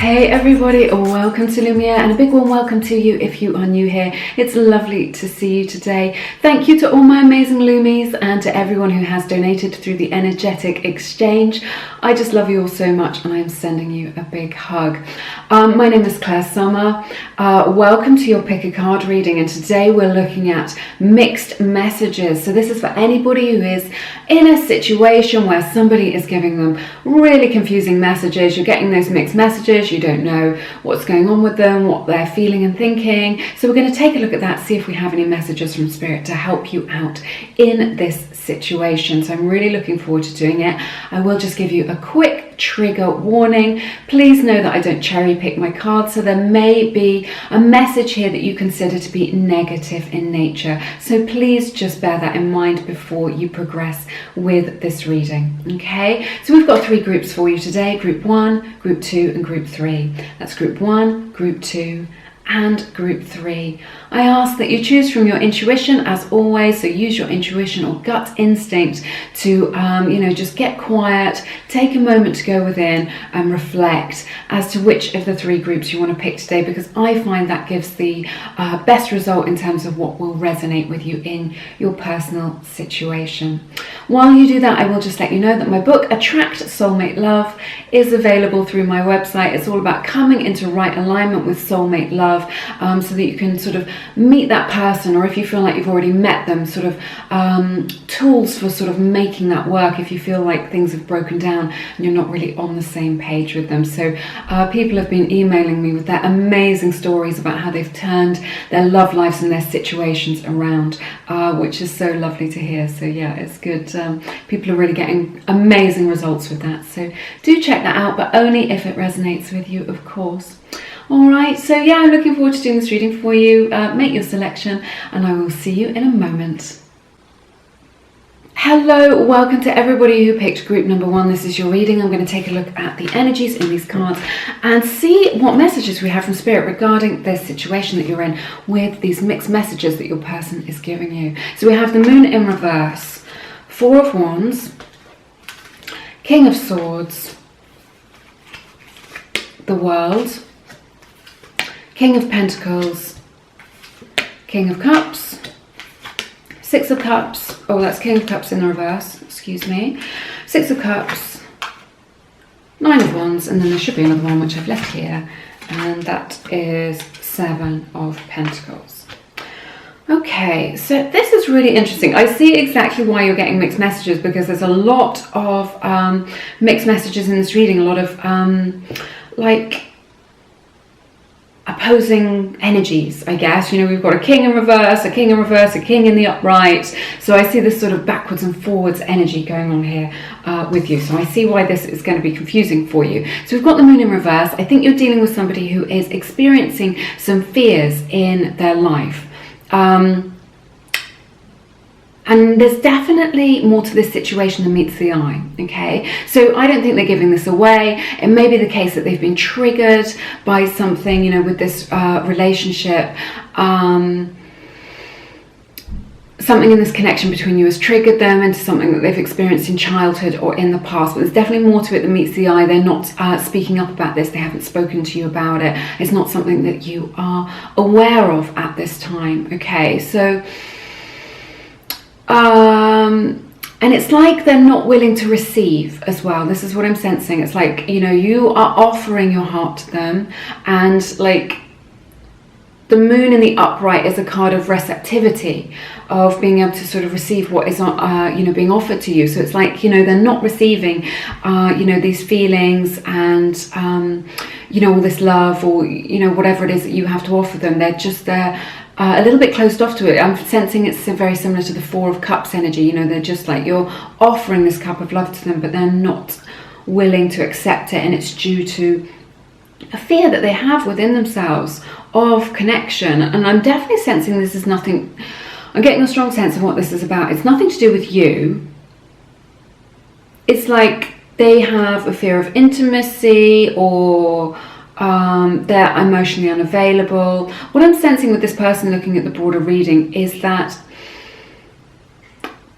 Hey everybody, welcome to Lumies, and a big warm welcome to you if you are new here. It's lovely to see you today. Thank you to all my amazing Lumies and to everyone who has donated through the energetic exchange. I just love you all so much and I am sending you a big hug. My name is Clair Summer. Welcome to your pick a card reading, and today we're looking at mixed messages. So this is for anybody who is in a situation where somebody is giving them really confusing messages. You're getting those mixed messages. You don't know what's going on with them, what they're feeling and thinking. So we're going to take a look at that, see if we have any messages from Spirit to help you out in this situation. So I'm really looking forward to doing it. I will just give you a quick trigger warning. Please know that I don't cherry pick my cards, so there may be a message here that you consider to be negative in nature. So please just bear that in mind before you progress with this reading. Okay, so we've got three groups for you today: group 1, group 2 and group 3. That's group 1, group 2 and group 3. I ask that you choose from your intuition as always, so use your intuition or gut instinct to just get quiet, take a moment to go within and reflect as to which of the three groups you want to pick today, because I find that gives the best result in terms of what will resonate with you in your personal situation. While you do that, I will just let you know that my book Attract Soulmate Love is available through my website. It's all about coming into right alignment with soulmate love, so that you can sort of meet that person, or if you feel like you've already met them, sort of tools for sort of making that work if you feel like things have broken down and you're not really on the same page with them. So people have been emailing me with their amazing stories about how they've turned their love lives and their situations around, which is so lovely to hear. So yeah, it's good. People are really getting amazing results with that. So do check that out, but only if it resonates with you, of course. Alright, so yeah, I'm looking forward to doing this reading for you. Make your selection and I will see you in a moment. Hello, welcome to everybody who picked group number 1. This is your reading. I'm going to take a look at the energies in these cards and see what messages we have from Spirit regarding this situation that you're in with these mixed messages that your person is giving you. So we have the Moon in reverse, 4 of Wands, King of Swords, the World, King of Pentacles, King of Cups, 6 of Cups, oh that's King of Cups in the reverse, excuse me, 6 of Cups, 9 of Wands, and then there should be another one which I've left here, and that is 7 of Pentacles. Okay, so this is really interesting. I see exactly why you're getting mixed messages, because there's a lot of mixed messages in this reading, a lot of like opposing energies, I guess. You know, we've got a king in reverse, a king in reverse, a king in the upright. So I see this sort of backwards and forwards energy going on here with you. So I see why this is going to be confusing for you. So we've got the Moon in reverse. I think you're dealing with somebody who is experiencing some fears in their life. And there's definitely more to this situation than meets the eye, okay? So I don't think they're giving this away. It may be the case that they've been triggered by something, you know, with this relationship. Something in this connection between you has triggered them into something that they've experienced in childhood or in the past. But there's definitely more to it than meets the eye. They're not speaking up about this. They haven't spoken to you about it. It's not something that you are aware of at this time, okay? So and it's like they're not willing to receive as well. This is what I'm sensing. It's like, you know, you are offering your heart to them, and like the Moon in the upright is a card of receptivity, of being able to sort of receive what is being offered to you. So it's like, you know, they're not receiving these feelings and all this love, or whatever it is that you have to offer them. They're just a little bit closed off to it. I'm sensing it's very similar to the 4 of Cups energy. You know, they're just like, you're offering this cup of love to them, but they're not willing to accept it, and it's due to a fear that they have within themselves of connection. And I'm definitely sensing this is nothing, I'm getting a strong sense of what this is about. It's nothing to do with you. It's like they have a fear of intimacy, or they're emotionally unavailable. What I'm sensing with this person looking at the broader reading is that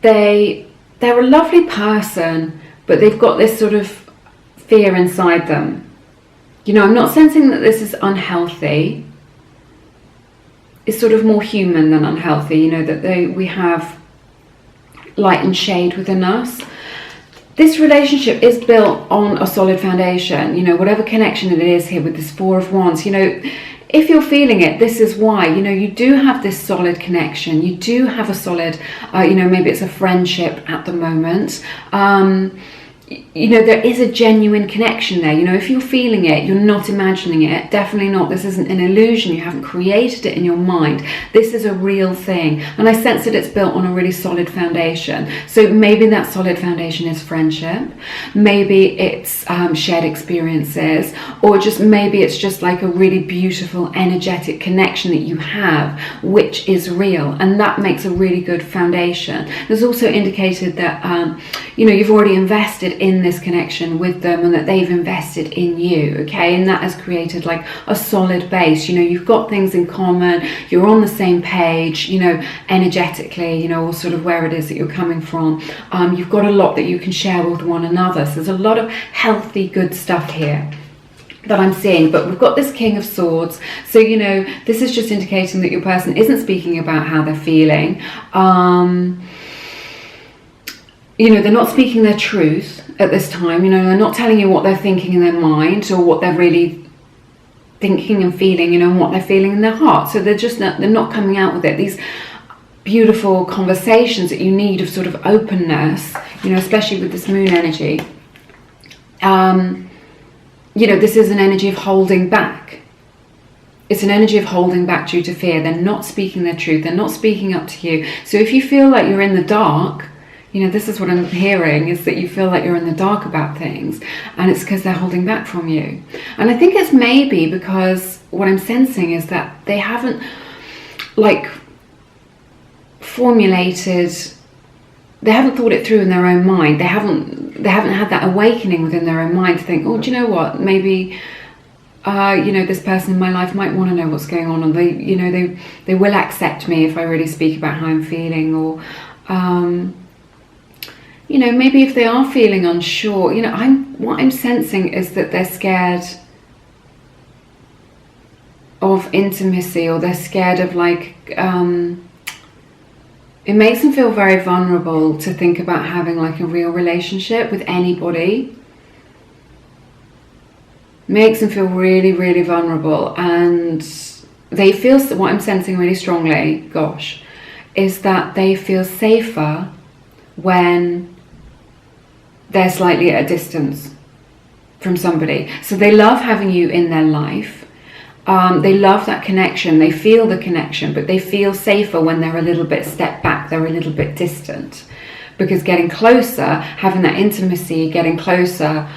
they're a lovely person, but they've got this sort of fear inside them. You know, I'm not sensing that this is unhealthy. It's sort of more human than unhealthy, you know, that we have light and shade within us. This relationship is built on a solid foundation, you know, whatever connection it is here with this Four of Wands, you know, if you're feeling it, this is why, you know, you do have this solid connection. You do have a solid, you know, maybe it's a friendship at the moment. You know, there is a genuine connection there. You know, if you're feeling it, you're not imagining it. Definitely not. This isn't an illusion. You haven't created it in your mind. This is a real thing. And I sense that it's built on a really solid foundation. So maybe that solid foundation is friendship. Maybe it's shared experiences. Or just maybe it's just like a really beautiful energetic connection that you have, which is real. And that makes a really good foundation. There's also indicated that, you know, you've already invested in this connection with them and that they've invested in you, okay? And that has created like a solid base. You know, you've got things in common, you're on the same page, you know, energetically, you know, or sort of where it is that you're coming from. You've got a lot that you can share with one another. So there's a lot of healthy, good stuff here that I'm seeing. But we've got this King of Swords. So, you know, this is just indicating that your person isn't speaking about how they're feeling. You know, they're not speaking their truth at this time. You know, they're not telling you what they're thinking in their mind or what they're really thinking and feeling, you know, and what they're feeling in their heart. So they're not coming out with it. These beautiful conversations that you need of sort of openness, you know, especially with this moon energy. You know, this is an energy of holding back. It's an energy of holding back due to fear. They're not speaking their truth. They're not speaking up to you. So if you feel like you're in the dark, you know, this is what I'm hearing, is that you feel like you're in the dark about things, and it's because they're holding back from you. And I think it's maybe because what I'm sensing is that they haven't like formulated, they haven't thought it through in their own mind. They haven't had that awakening within their own mind to think, oh, do you know what, maybe you know, this person in my life might want to know what's going on, and they, you know, they will accept me if I really speak about how I'm feeling. Or you know, maybe if they are feeling unsure, you know, what I'm sensing is that they're scared of intimacy, or they're scared of like, it makes them feel very vulnerable to think about having like a real relationship with anybody. Makes them feel really, really vulnerable, and they feel, what I'm sensing really strongly, gosh, is that they feel safer when they're slightly at a distance from somebody. So they love having you in their life. They love that connection. They feel the connection, but they feel safer when they're a little bit stepped back. They're a little bit distant, because getting closer, having that intimacy, getting closer,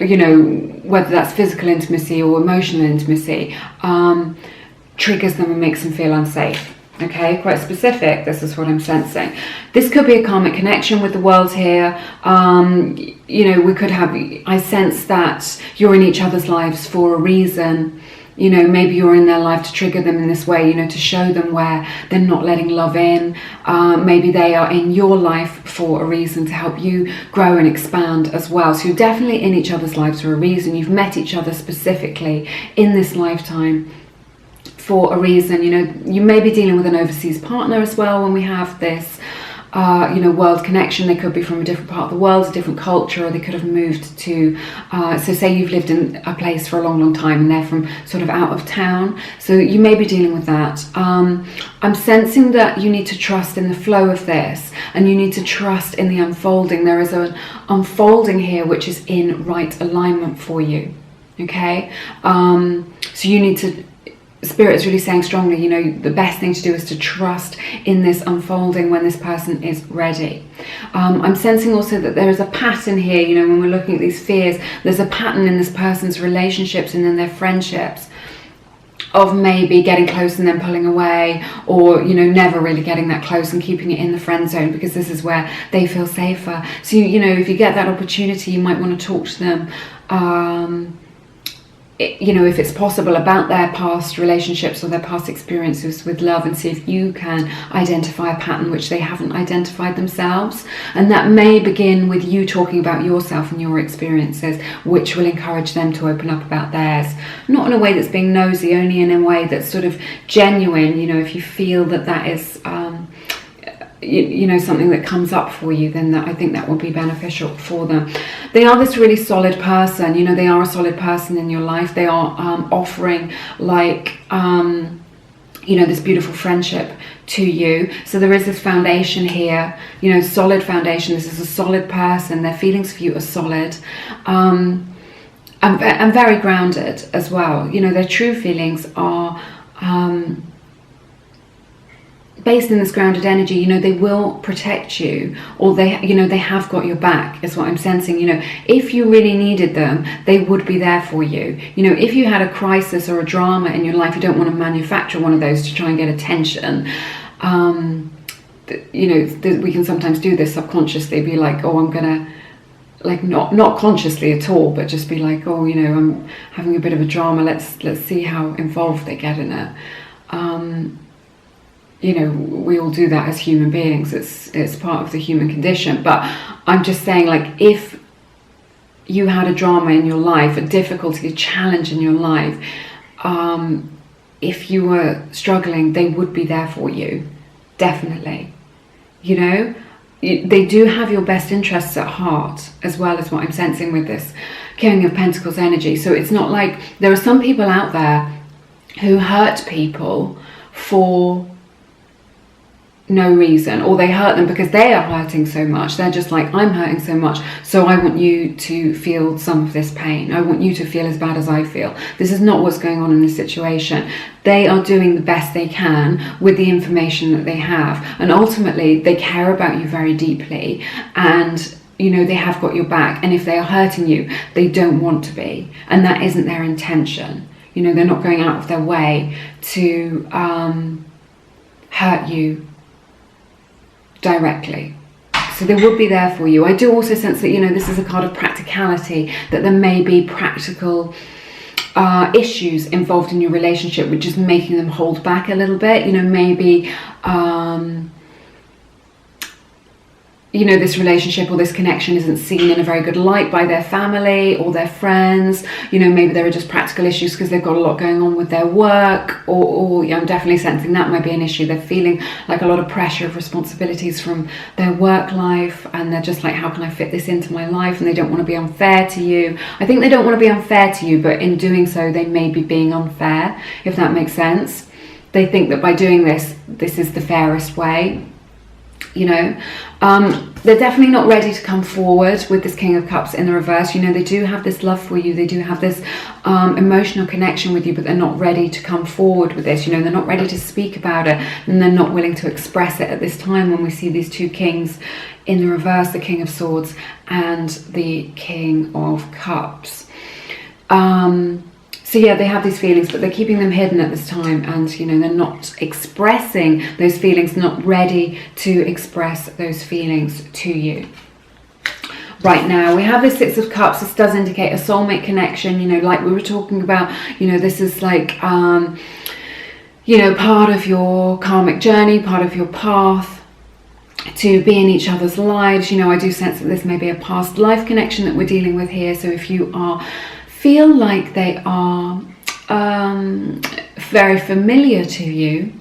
you know, whether that's physical intimacy or emotional intimacy, triggers them and makes them feel unsafe. Okay, quite specific. This is what I'm sensing. This could be a karmic connection with the world here. You know, we could have, I sense that you're in each other's lives for a reason. You know, maybe you're in their life to trigger them in this way, you know, to show them where they're not letting love in. Maybe they are in your life for a reason to help you grow and expand as well. So you're definitely in each other's lives for a reason. You've met each other specifically in this lifetime for a reason. You know, you may be dealing with an overseas partner as well when we have this, you know, world connection. They could be from a different part of the world, a different culture, or they could have moved to, so say you've lived in a place for a long, long time and they're from sort of out of town. So you may be dealing with that. I'm sensing that you need to trust in the flow of this, and you need to trust in the unfolding. There is an unfolding here which is in right alignment for you. Okay? So you need to, Spirit is really saying strongly, you know, the best thing to do is to trust in this unfolding when this person is ready. I'm sensing also that there is a pattern here, you know, when we're looking at these fears, there's a pattern in this person's relationships and in their friendships of maybe getting close and then pulling away, or, you know, never really getting that close and keeping it in the friend zone, because this is where they feel safer. So, you know, if you get that opportunity, you might want to talk to them, you know, if it's possible, about their past relationships or their past experiences with love, and see if you can identify a pattern which they haven't identified themselves. And that may begin with you talking about yourself and your experiences, which will encourage them to open up about theirs. Not in a way that's being nosy, only in a way that's sort of genuine. You know, if you feel that that is you know, something that comes up for you, then I think that will be beneficial for them. They are this really solid person, you know, they are a solid person in your life. They are offering like you know, this beautiful friendship to you. So there is this foundation here, you know, solid foundation. This is a solid person. Their feelings for you are solid, and very grounded as well. You know, their true feelings are based in this grounded energy. You know, they will protect you, or they, you know, they have got your back, is what I'm sensing. You know, if you really needed them, they would be there for you. You know, if you had a crisis or a drama in your life, you don't want to manufacture one of those to try and get attention. You know, we can sometimes do this subconsciously, be like, oh, I'm gonna, like, not consciously at all, but just be like, oh, you know, I'm having a bit of a drama, let's see how involved they get in it. You know, we all do that as human beings. It's part of the human condition. But I'm just saying, like, if you had a drama in your life, a difficulty, a challenge in your life, if you were struggling, they would be there for you, definitely. You know, they do have your best interests at heart, as well as what I'm sensing with this King of Pentacles energy. So it's not like, there are some people out there who hurt people for no reason, or they hurt them because they are hurting so much. They're just like, I'm hurting so much, so I want you to feel some of this pain. I want you to feel as bad as I feel. This is not what's going on in this situation. They are doing the best they can with the information that they have, and ultimately they care about you very deeply, and you know, they have got your back. And if they are hurting you, they don't want to be, and that isn't their intention. You know, they're not going out of their way to hurt you directly. So they would be there for you. I do also sense that, you know, this is a card of practicality, that there may be practical issues involved in your relationship, which is making them hold back a little bit. You know, maybe you know, this relationship or this connection isn't seen in a very good light by their family or their friends. You know, maybe there are just practical issues because they've got a lot going on with their work, or yeah, I'm definitely sensing that might be an issue. They're feeling like a lot of pressure of responsibilities from their work life, and they're just like, how can I fit this into my life? And they don't want to be unfair to you. I think they don't want to be unfair to you, but in doing so, they may be being unfair, if that makes sense. They think that by doing this, this is the fairest way. You know, they're definitely not ready to come forward with this King of Cups in the reverse. You know, they do have this love for you, they do have this emotional connection with you, but they're not ready to come forward with this. You know, they're not ready to speak about it, and they're not willing to express it at this time when we see these two kings in the reverse, the King of Swords and the King of Cups. So yeah, they have these feelings, but they're keeping them hidden at this time, and you know, they're not expressing those feelings, not ready to express those feelings to you. Right now, we have this Six of Cups. This does indicate a soulmate connection, you know, like we were talking about. You know, this is like, you know, part of your karmic journey, part of your path to be in each other's lives. You know, I do sense that this may be a past life connection that we're dealing with here. So if you feel like they are very familiar to you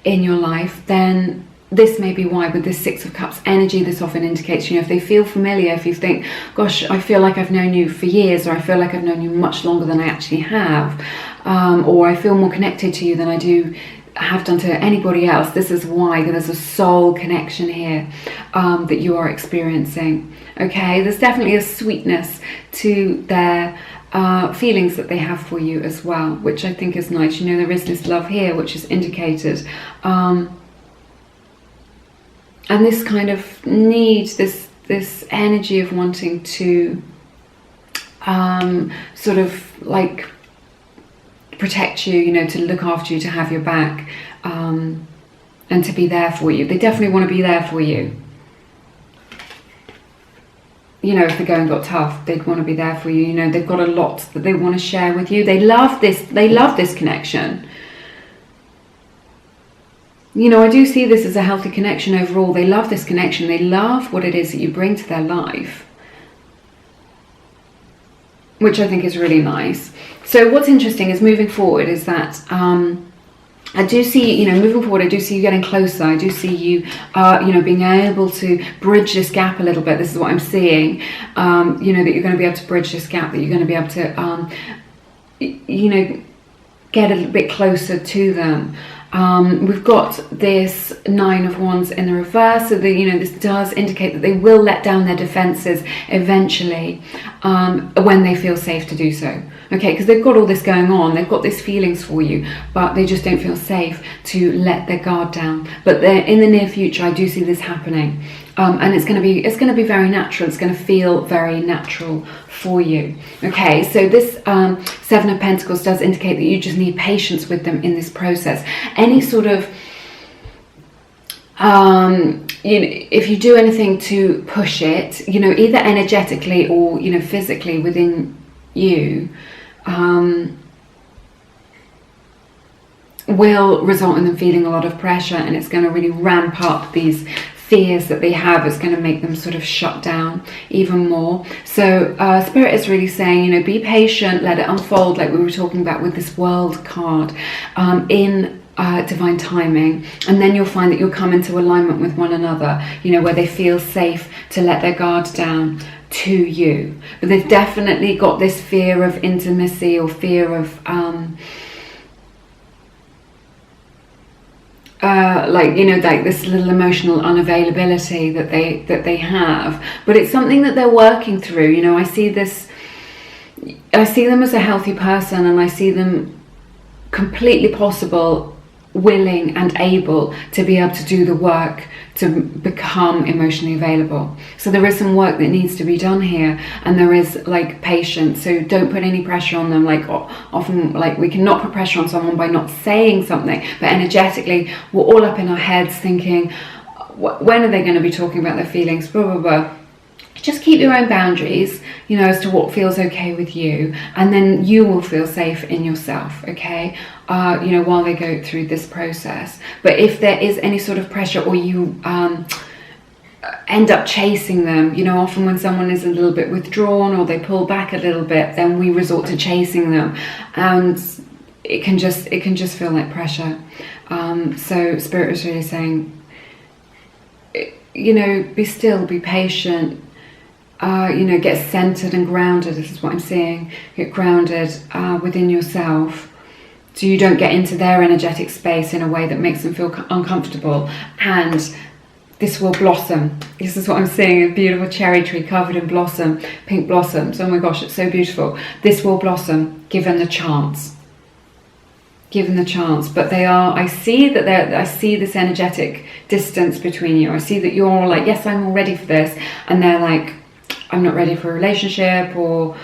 in your life, then this may be why. With this Six of Cups energy, this often indicates, you know, if they feel familiar, if you think, gosh, I feel like I've known you for years, or I feel like I've known you much longer than I actually have, or I feel more connected to you than I have done to anybody else. This is why there's a soul connection here that you are experiencing. Okay, there's definitely a sweetness to their feelings that they have for you as well, which I think is nice. You know, there is this love here which is indicated, and this kind of need, this energy of wanting to sort of like protect you, you know, to look after you, to have your back, and to be there for you. They definitely want to be there for you. you know, if the going got tough, they'd want to be there for you. You know, they've got a lot that they want to share with you. They love this connection. You know, I do see this as a healthy connection overall. They love this connection. They love what it is that you bring to their life, which I think is really nice. So what's interesting is moving forward is that I do see, you know, moving forward, I do see you getting closer. I do see you, you know, being able to bridge this gap a little bit. This is what I'm seeing, you know, that you're going to be able to bridge this gap, that you're going to be able to, you know, get a little bit closer to them. We've got this 9 of Wands in the reverse, so that, you know, this does indicate that they will let down their defenses eventually, when they feel safe to do so. Okay, because they've got all this going on, they've got these feelings for you, but they just don't feel safe to let their guard down. But in the near future, I do see this happening, and it's going to be very natural. It's going to feel very natural for you. Okay, so this 7 of Pentacles does indicate that you just need patience with them in this process. Any sort of you know, if you do anything to push it, you know, either energetically or, you know, physically within you, will result in them feeling a lot of pressure, and it's going to really ramp up these fears that they have. It's going to make them sort of shut down even more. So Spirit is really saying, you know, be patient, let it unfold, like we were talking about with this World card, in divine timing, and then you'll find that you'll come into alignment with one another, you know, where they feel safe to let their guard down to you. But they've definitely got this fear of intimacy, or fear of like, you know, like this little emotional unavailability that they have. But it's something that they're working through. You know, I see them as a healthy person, and I see them completely possible, willing and able to be able to do the work to become emotionally available. So there is some work that needs to be done here, and there is like patience. So don't put any pressure on them. Like often, like we cannot put pressure on someone by not saying something, but energetically we're all up in our heads thinking, when are they going to be talking about their feelings, blah blah blah. Just keep your own boundaries, you know, as to what feels okay with you, and then you will feel safe in yourself, okay, you know, while they go through this process. But if there is any sort of pressure, or you end up chasing them, you know, often when someone is a little bit withdrawn or they pull back a little bit, then we resort to chasing them, and it can just feel like pressure. So Spirit is really saying, you know, be still, be patient. You know, get centered and grounded. This is what I'm seeing. Get grounded within yourself, so you don't get into their energetic space in a way that makes them feel uncomfortable. And this will blossom. This is what I'm seeing, a beautiful cherry tree covered in blossom, pink blossoms. Oh my gosh, it's so beautiful. This will blossom given the chance. Given the chance. But they are, I see this energetic distance between you. I see that you're like, yes, I'm all ready for this, and they're like, I'm not ready for a relationship, or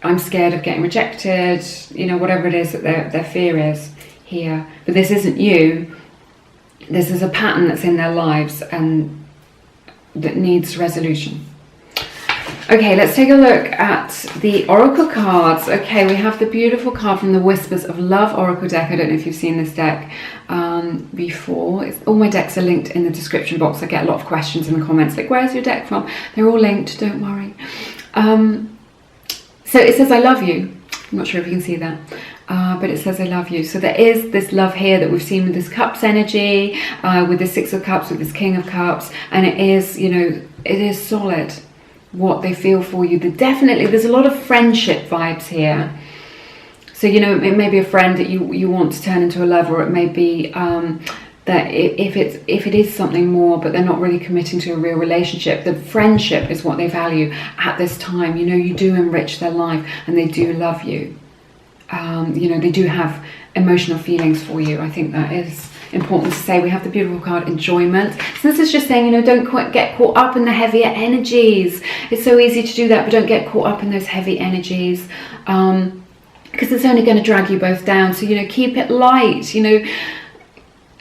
I'm scared of getting rejected, you know, whatever it is that their fear is here. But this isn't you. This is a pattern that's in their lives and that needs resolution. Okay, let's take a look at the Oracle cards. Okay, we have the beautiful card from the Whispers of Love Oracle deck. I don't know if you've seen this deck before. All my decks are linked in the description box. I get a lot of questions in the comments, like, where's your deck from? They're all linked, don't worry. So it says, I love you. I'm not sure if you can see that. But it says I love you. So there is this love here that we've seen with this Cups energy, with the Six of Cups, with this King of Cups. And it is, you know, it is solid what they feel for you. There's a lot of friendship vibes here. So, you know, it may be a friend that you want to turn into a lover, or it may be that if it is something more, but they're not really committing to a real relationship, the friendship is what they value at this time. You know, you do enrich their life, and they do love you. You know, they do have emotional feelings for you. I think that is important to say. We have the beautiful card Enjoyment. So this is just saying, you know, don't quite get caught up in the heavier energies. It's so easy to do that, but don't get caught up in those heavy energies, because it's only going to drag you both down. So, you know, keep it light. You know,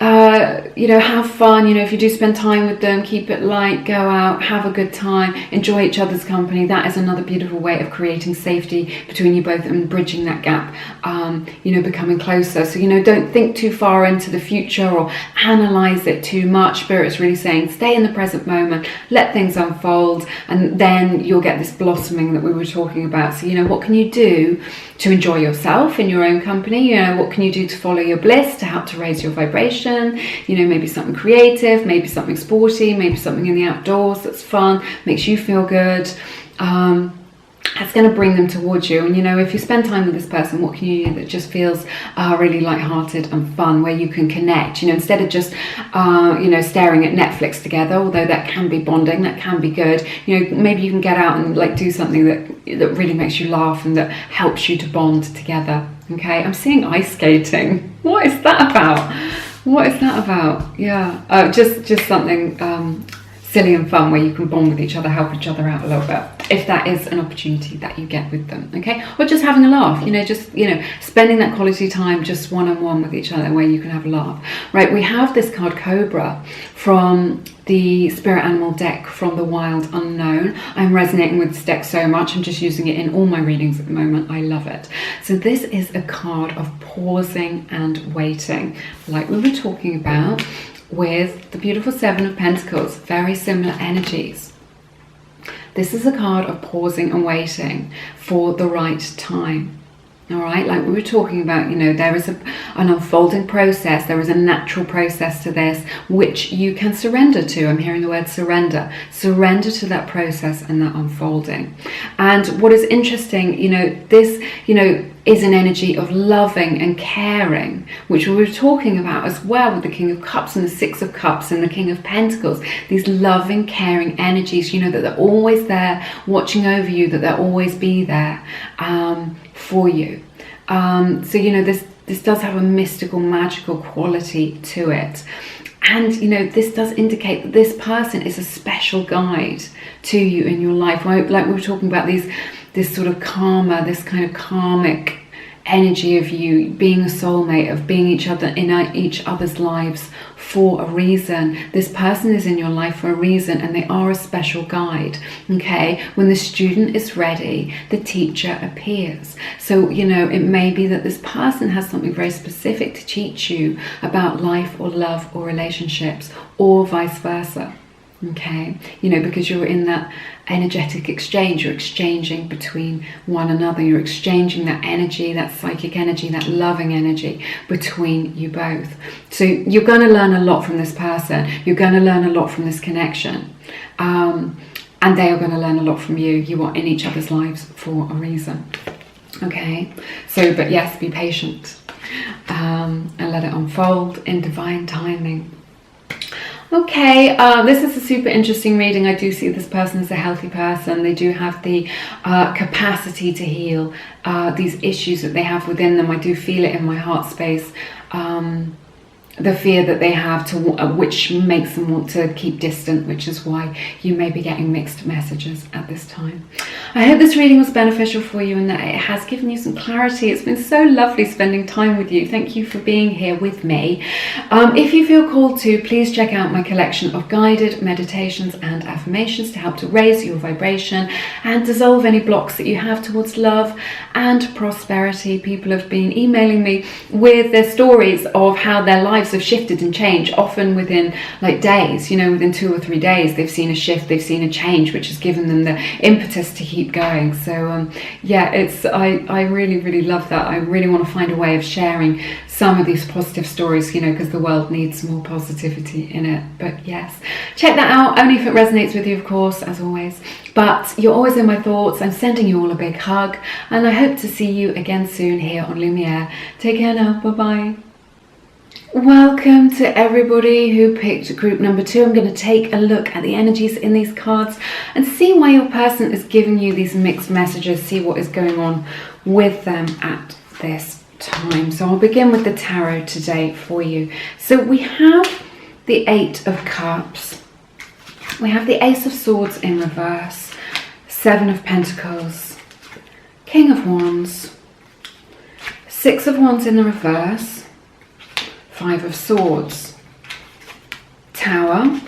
have fun. If you do spend time with them, keep it light, go out, have a good time, enjoy each other's company. That is another beautiful way of creating safety between you both and bridging that gap, becoming closer. So, don't think too far into the future or analyze it too much. Spirit's really saying stay in the present moment, let things unfold, and then you'll get this blossoming that we were talking about. So, what can you do to enjoy yourself in your own company? What can you do to follow your bliss, to help to raise your vibration? Maybe something creative, maybe something sporty, maybe something in the outdoors that's fun, makes you feel good. That's going to bring them towards you. And if you spend time with this person, what can you do that just feels really lighthearted and fun, where you can connect, instead of just staring at Netflix together, although that can be bonding, that can be good. Maybe you can get out and do something that really makes you laugh and that helps you to bond together. Okay, I'm seeing ice skating. What is that about? Yeah, just something silly and fun where you can bond with each other, help each other out a little bit, if that is an opportunity that you get with them. Okay, or just having a laugh, spending that quality time just one-on-one with each other where you can have a laugh. Right, we have this card Cobra from the Spirit Animal deck from the Wild Unknown. I'm resonating with this deck so much, I'm just using it in all my readings at the moment. I love it. So this is a card of pausing and waiting, like we were talking about with the beautiful Seven of Pentacles. Very similar energies. This is a card of pausing and waiting for the right time. All right, like we were talking about, there is an unfolding process. There is a natural process to this, which you can surrender to. I'm hearing the word surrender. Surrender to that process and that unfolding. And what is interesting, this, is an energy of loving and caring, which we were talking about as well with the King of Cups and the Six of Cups and the King of Pentacles. These loving, caring energies, that they're always there watching over you, that they'll always be there for you. So, this does have a mystical, magical quality to it. And, this does indicate that this person is a special guide to you in your life. Like we were talking about this sort of karma, this kind of karmic energy of you being a soulmate, of being in each other's lives for a reason. This person is in your life for a reason, and they are a special guide. Okay, when the student is ready, the teacher appears. So it may be that this person has something very specific to teach you about life or love or relationships, or vice versa. Okay, because you're in that energetic exchange, you're exchanging between one another, you're exchanging that energy, that psychic energy, that loving energy between you both. So you're going to learn a lot from this person, you're going to learn a lot from this connection, and they are going to learn a lot from you. You are in each other's lives for a reason. Okay, so but yes, be patient and let it unfold in divine timing. Okay, this is a super interesting reading. I do see this person as a healthy person. They do have the capacity to heal these issues that they have within them. I do feel it in my heart space. The fear that they have, which makes them want to keep distant, which is why you may be getting mixed messages at this time. I hope this reading was beneficial for you and that it has given you some clarity. It's been so lovely spending time with you. Thank you for being here with me. If you feel called to, please check out my collection of guided meditations and affirmations to help to raise your vibration and dissolve any blocks that you have towards love and prosperity. People have been emailing me with their stories of how their lives have shifted and changed, often within days, within 2 or 3 days they've seen a shift, they've seen a change, which has given them the impetus to keep going. So yeah, I really love that. I really want to find a way of sharing some of these positive stories, because the world needs more positivity in it. But yes, check that out, only if it resonates with you, of course, as always. But you're always in my thoughts. I'm sending you all a big hug, and I hope to see you again soon here on Lumiere. Take care now. Bye bye. Welcome to everybody who picked group number 2. I'm going to take a look at the energies in these cards and see why your person is giving you these mixed messages, see what is going on with them at this time. So I'll begin with the tarot today for you. So we have the 8 of Cups, we have the Ace of Swords in reverse, 7 of Pentacles, King of Wands, 6 of Wands in the reverse, 5 of Swords, Tower,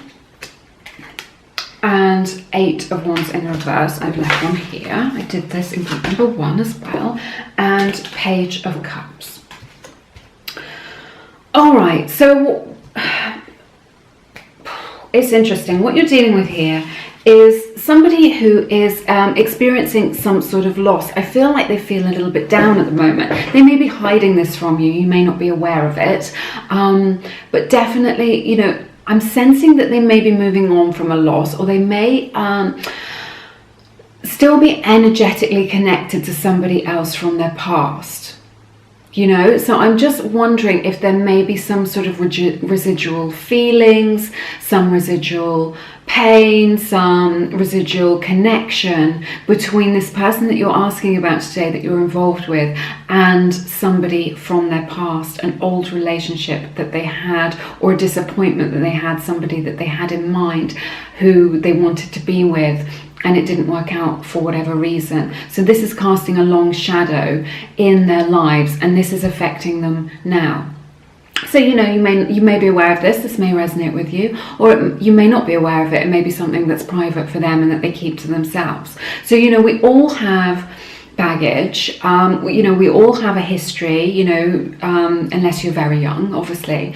and 8 of Wands in reverse. I've left one here. I did this in group number 1 as well. And Page of Cups. All right, so it's interesting. What you're dealing with here is somebody who is experiencing some sort of loss. I feel like they feel a little bit down at the moment. They may be hiding this from you. You may not be aware of it. But definitely, you know, I'm sensing that they may be moving on from a loss, or they may still be energetically connected to somebody else from their past. You know, so I'm just wondering if there may be some sort of residual feelings, some residual pain, some residual connection between this person that you're asking about today, that you're involved with, and somebody from their past, an old relationship that they had, or a disappointment that they had, somebody that they had in mind who they wanted to be with, and it didn't work out for whatever reason. So this is casting a long shadow in their lives, and this is affecting them now. So, you know, you may be aware of this. This may resonate with you, or you may not be aware of it. It may be something that's private for them and that they keep to themselves. So, you know, we all have baggage. You know, we all have a history, you know, unless you're very young, obviously.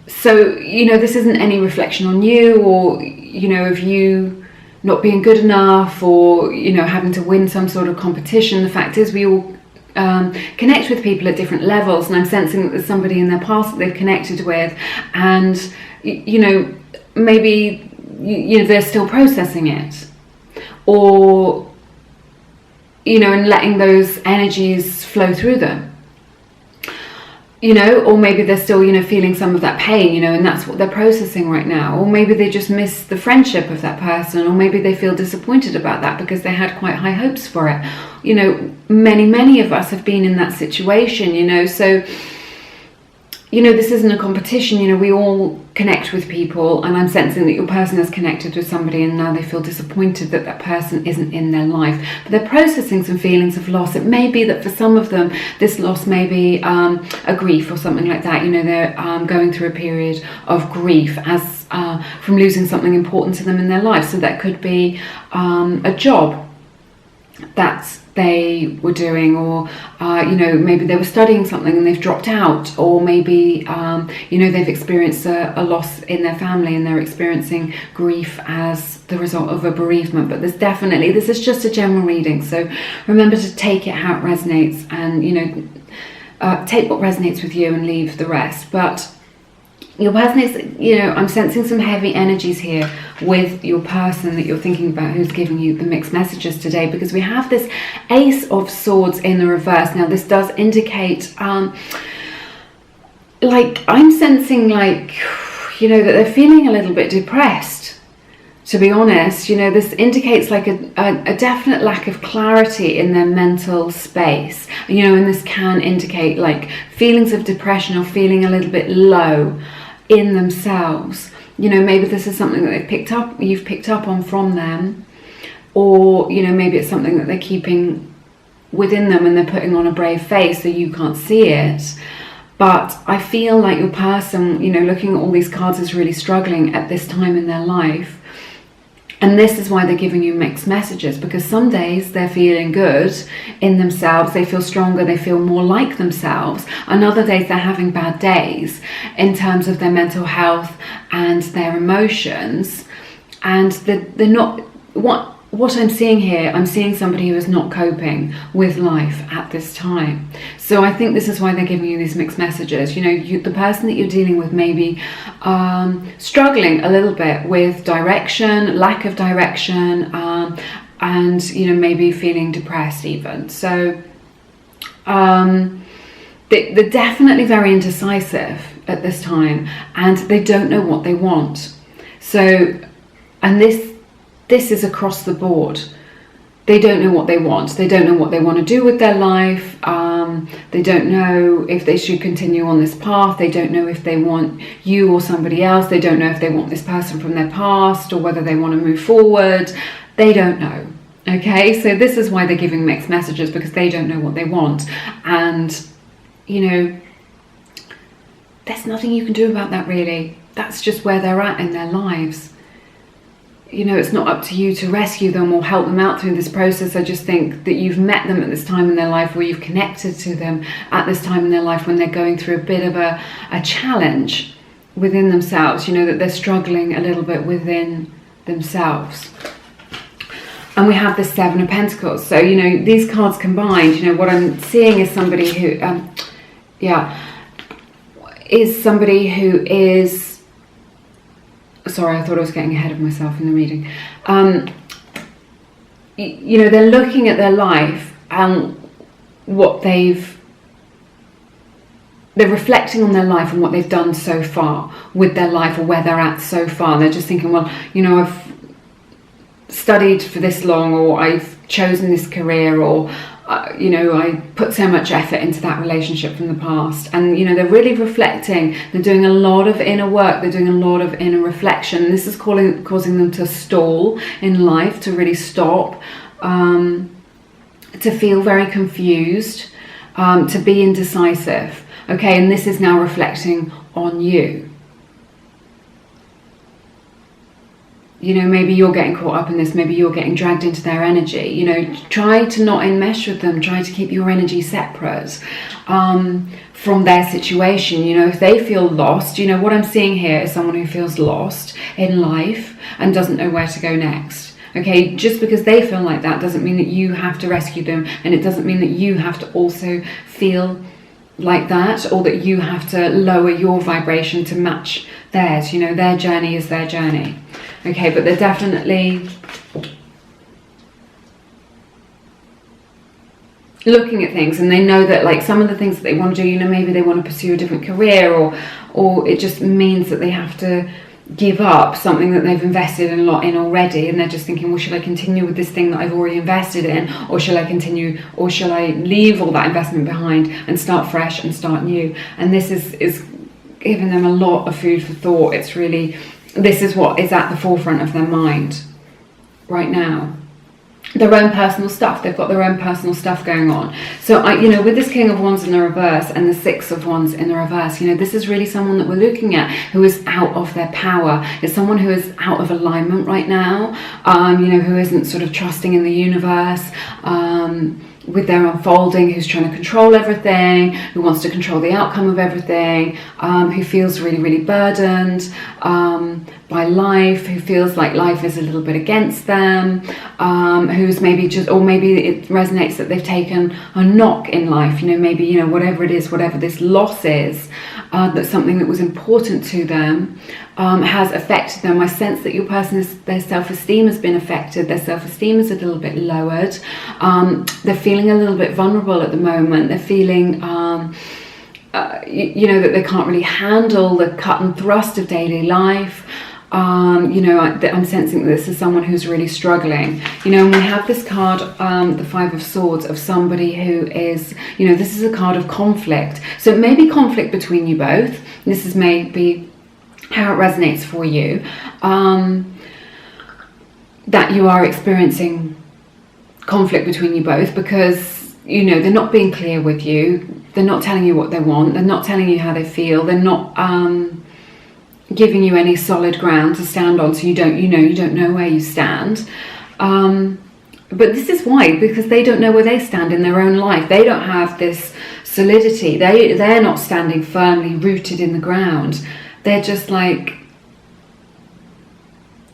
So, you know, this isn't any reflection on you, or, you know, of you not being good enough, or, you know, having to win some sort of competition. The fact is, we all connect with people at different levels, and I'm sensing that there's somebody in their past that they've connected with, and, you know, maybe, you know, they're still processing it, or, you know, and letting those energies flow through them. You know, or maybe they're still, you know, feeling some of that pain, you know, and that's what they're processing right now. Or maybe they just miss the friendship of that person, or maybe they feel disappointed about that because they had quite high hopes for it. You know, many of us have been in that situation, you know, so, you know, this isn't a competition. You know, we all connect with people, and I'm sensing that your person has connected with somebody and now they feel disappointed that that person isn't in their life. But they're processing some feelings of loss. It may be that for some of them, this loss may be a grief or something like that. You know, they're going through a period of grief as from losing something important to them in their life. So that could be a job that they were doing, or you know, maybe they were studying something and they've dropped out, or maybe you know, they've experienced a loss in their family and they're experiencing grief as the result of a bereavement. But there's definitely, this is just a general reading, so remember to take it how it resonates, and, you know, take what resonates with you and leave the rest. But your person is, you know, I'm sensing some heavy energies here with your person that you're thinking about, who's giving you the mixed messages today, because we have this Ace of Swords in the reverse. Now, this does indicate, like, I'm sensing, like, you know, that they're feeling a little bit depressed, to be honest. You know, this indicates like a definite lack of clarity in their mental space, you know, and this can indicate like feelings of depression or feeling a little bit low in themselves. You know, maybe this is something that you've picked up on from them, or, you know, maybe it's something that they're keeping within them and they're putting on a brave face so you can't see it. But I feel like your person, you know, looking at all these cards, is really struggling at this time in their life. And this is why they're giving you mixed messages, because some days they're feeling good in themselves, they feel stronger, they feel more like themselves, and other days they're having bad days in terms of their mental health and their emotions, and they're not, what I'm seeing here, I'm seeing somebody who is not coping with life at this time. So I think this is why they're giving you these mixed messages. You know, the person that you're dealing with may be struggling a little bit with direction, lack of direction, and, you know, maybe feeling depressed even. So they're definitely very indecisive at this time, and they don't know what they want. So, and this is across the board. They don't know what they want. They don't know what they want to do with their life. They don't know if they should continue on this path. They don't know if they want you or somebody else. They don't know if they want this person from their past, or whether they want to move forward. They don't know. Okay, so this is why they're giving mixed messages, because they don't know what they want. And, you know, there's nothing you can do about that, really. That's just where they're at in their lives. You know, it's not up to you to rescue them or help them out through this process. I just think that you've met them at this time in their life, where you've connected to them at this time in their life when they're going through a bit of a challenge within themselves, you know, that they're struggling a little bit within themselves. And we have the Seven of Pentacles. So, you know, these cards combined, you know, what I'm seeing is somebody who, is somebody who is, sorry, I thought I was getting ahead of myself in the reading. You know, they're looking at their life and they're reflecting on their life and what they've done so far with their life, or where they're at so far. They're just thinking, well, you know, I've studied for this long, or I've chosen this career, or you know, I put so much effort into that relationship from the past. And, you know, they're really reflecting. They're doing a lot of inner work. They're doing a lot of inner reflection. This is causing them to stall in life, to really stop, to feel very confused, to be indecisive. Okay, and this is now reflecting on you. You know, maybe you're getting caught up in this, maybe you're getting dragged into their energy. You know, try to not enmesh with them, try to keep your energy separate from their situation. You know, if they feel lost, you know, what I'm seeing here is someone who feels lost in life and doesn't know where to go next. Okay, just because they feel like that doesn't mean that you have to rescue them, and it doesn't mean that you have to also feel like that, or that you have to lower your vibration to match theirs. You know, their journey is their journey. Okay, but they're definitely looking at things, and they know that, like, some of the things that they want to do, you know, maybe they want to pursue a different career, or it just means that they have to give up something that they've invested a lot in already, and they're just thinking, well, should I continue with this thing that I've already invested in, or shall I continue, or shall I leave all that investment behind and start fresh and start new? And this is giving them a lot of food for thought. It's really, this is what is at the forefront of their mind right now. Their own personal stuff. They've got their own personal stuff going on. So, you know, with this King of Wands in the reverse and the Six of Wands in the reverse, you know, this is really someone that we're looking at who is out of their power. It's someone who is out of alignment right now, you know, who isn't sort of trusting in the universe, with their unfolding, who's trying to control everything, who wants to control the outcome of everything, who feels really, really burdened by life, who feels like life is a little bit against them, who's maybe just, or maybe it resonates that they've taken a knock in life, you know, maybe, you know, whatever it is, whatever this loss is, that's something that was important to them, has affected them. I sense that your person their self-esteem has been affected. Their self-esteem is a little bit lowered. They're feeling a little bit vulnerable at the moment. They're feeling, you know, that they can't really handle the cut and thrust of daily life. You know, I'm sensing that this is someone who's really struggling. You know, and we have this card, the Five of Swords, of somebody who is, you know, this is a card of conflict. So it may be conflict between you both. This is maybe how it resonates for you, that you are experiencing conflict between you both, because, you know, they're not being clear with you. They're not telling you what they want. They're not telling you how they feel. They're not giving you any solid ground to stand on, so you don't know where you stand. But this is why, because they don't know where they stand in their own life. They don't have this solidity. They're not standing firmly rooted in the ground. They're just like,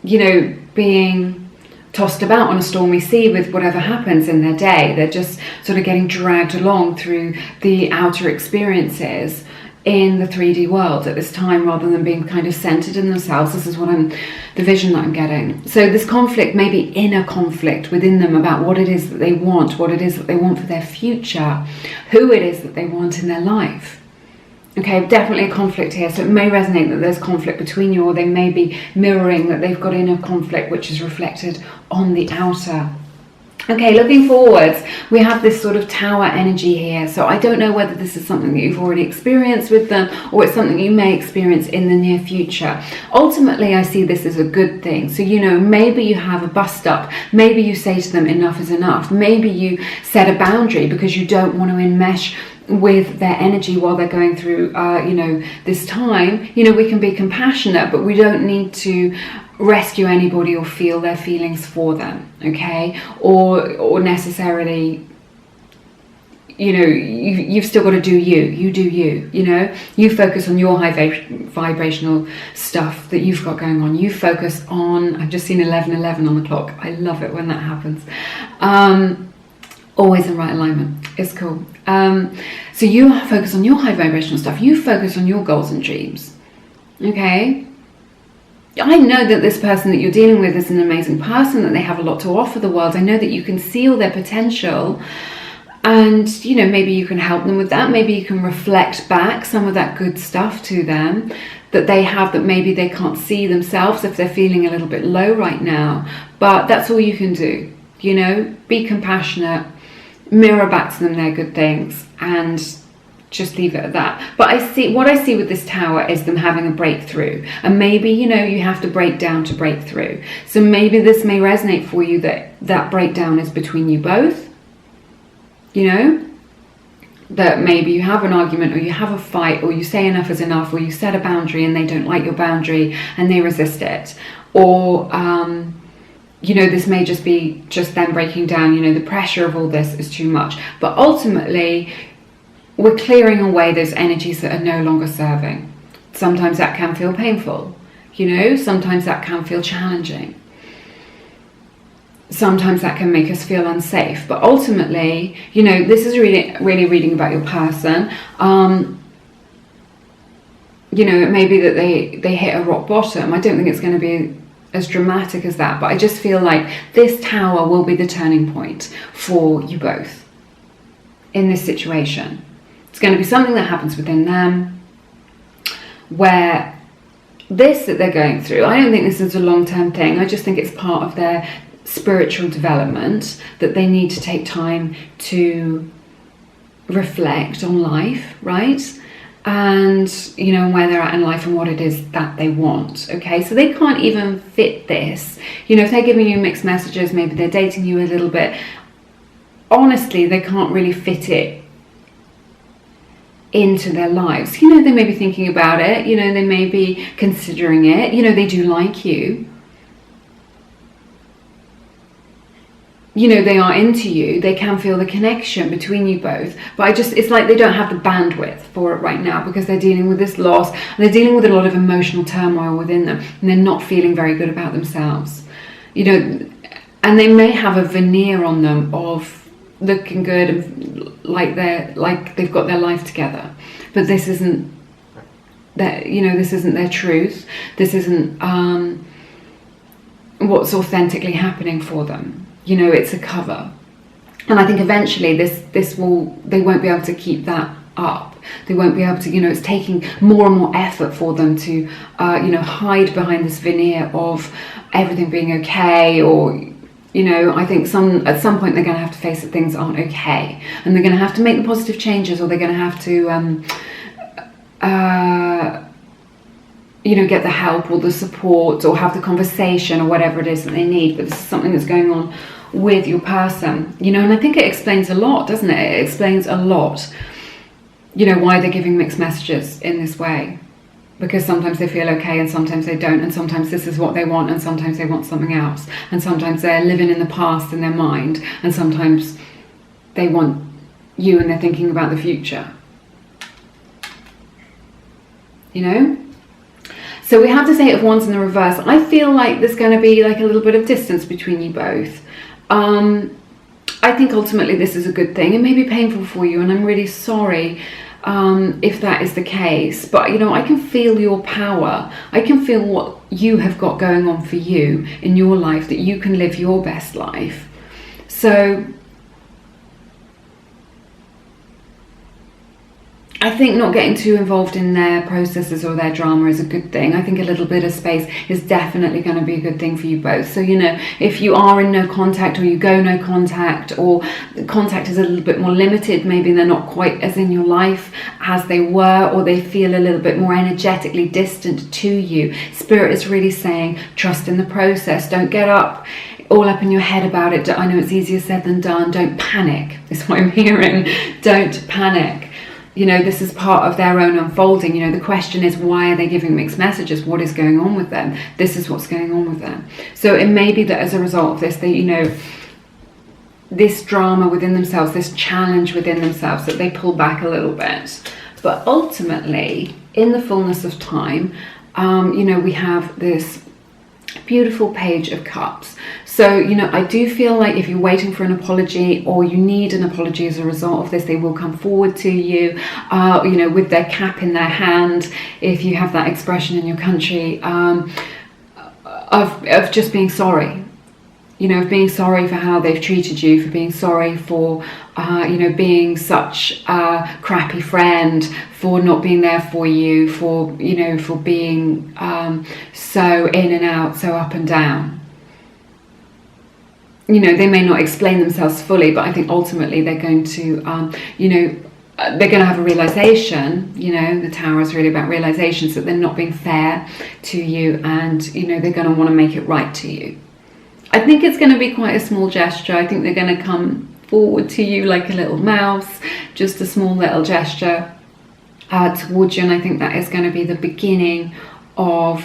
you know, being tossed about on a stormy sea with whatever happens in their day. They're just sort of getting dragged along through the outer experiences in the 3D world at this time, rather than being kind of centered in themselves. This is the vision that I'm getting. So this conflict may be inner conflict within them about what it is that they want, what it is that they want for their future, who it is that they want in their life. Okay, definitely a conflict here. So it may resonate that there's conflict between you, or they may be mirroring that they've got inner conflict which is reflected on the outer. Okay, looking forwards, we have this sort of tower energy here. So I don't know whether this is something that you've already experienced with them, or it's something you may experience in the near future. Ultimately, I see this as a good thing. So, you know, maybe you have a bust up. Maybe you say to them, enough is enough. Maybe you set a boundary because you don't want to enmesh with their energy while they're going through, this time. We can be compassionate, but we don't need to rescue anybody or feel their feelings for them, okay? Or necessarily, you've still got to do you do you, you focus on your high vibrational stuff that you've got going on. You focus on, I've just seen 11:11 on the clock. I love it when that happens. Always in right alignment. It's cool. So you focus on your high vibrational stuff. You focus on your goals and dreams, okay? I know that this person that you're dealing with is an amazing person, that they have a lot to offer the world. I know that you can see all their potential. And, maybe you can help them with that. Maybe you can reflect back some of that good stuff to them that they have that maybe they can't see themselves if they're feeling a little bit low right now. But that's all you can do, be compassionate, mirror back to them their good things, and just leave it at that. But what I see with this tower is them having a breakthrough. And maybe, you have to break down to break through. So maybe this may resonate for you that breakdown is between you both. That maybe you have an argument, or you have a fight, or you say enough is enough, or you set a boundary and they don't like your boundary and they resist it. Or, this may just be them breaking down, the pressure of all this is too much. But ultimately, we're clearing away those energies that are no longer serving. Sometimes that can feel painful, sometimes that can feel challenging. Sometimes that can make us feel unsafe, but ultimately, this is really reading about your person. It may be that they hit a rock bottom. I don't think it's going to be as dramatic as that, but I just feel like this tower will be the turning point for you both in this situation. It's going to be something that happens within them where this that they're going through, I don't think this is a long-term thing. I just think it's part of their spiritual development, that they need to take time to reflect on life, right? And where they're at in life and what it is that they want. Okay, so they can't even fit this. If they're giving you mixed messages, maybe they're dating you a little bit, honestly, they can't really fit it into their lives. They may be thinking about it, they may be considering it, they do like you. They are into you, they can feel the connection between you both, but it's like they don't have the bandwidth for it right now, because they're dealing with this loss, and they're dealing with a lot of emotional turmoil within them, and they're not feeling very good about themselves, and they may have a veneer on them of looking good and like they've got their life together, but this isn't this isn't their truth. This isn't what's authentically happening for them. It's a cover. And I think eventually they won't be able to keep that up. They won't be able to, it's taking more and more effort for them to, hide behind this veneer of everything being okay, or, I think at some point they're going to have to face that things aren't okay, and they're going to have to make the positive changes, or they're going to have to, get the help or the support, or have the conversation, or whatever it is that they need. But this is something that's going on with your person, and I think it explains a lot, doesn't it? It explains a lot, why they're giving mixed messages in this way, because sometimes they feel okay and sometimes they don't, and sometimes this is what they want and sometimes they want something else, and sometimes they're living in the past in their mind, and sometimes they want you and they're thinking about the future, So we have this Eight of Wands in the reverse. I feel like there's going to be like a little bit of distance between you both. I think ultimately this is a good thing. It may be painful for you, and I'm really sorry if that is the case. But, I can feel your power. I can feel what you have got going on for you in your life, that you can live your best life. So I think not getting too involved in their processes or their drama is a good thing. I think a little bit of space is definitely going to be a good thing for you both. So, if you are in no contact, or you go no contact, or contact is a little bit more limited, maybe they're not quite as in your life as they were, or they feel a little bit more energetically distant to you, Spirit is really saying, trust in the process. Don't get all up in your head about it. I know it's easier said than done. Don't panic, is what I'm hearing. Don't panic. you know, this is part of their own unfolding. You know, the question is, why are they giving mixed messages? What is going on with them? This is what's going on with them. So it may be that as a result of this, they, you know, this drama within themselves, this challenge within themselves, that they pull back a little bit. But ultimately, in the fullness of time, you know, we have this beautiful Page of Cups. So, you know, I do feel like if you're waiting for an apology, or you need an apology as a result of this, they will come forward to you, you know, with their cap in their hand, if you have that expression in your country, of just being sorry. You know, of being sorry for how they've treated you, for being sorry for, you know, being such a crappy friend, for not being there for you, for, you know, for being so in and out, so up and down. You know, they may not explain themselves fully, but I think ultimately they're going to, you know, they're going to have a realization. You know, the Tower is really about realizations, that they're not being fair to you, and, you know, they're going to want to make it right to you. I think it's going to be quite a small gesture. I think they're going to come forward to you like a little mouse, just a small little gesture towards you. And I think that is going to be the beginning of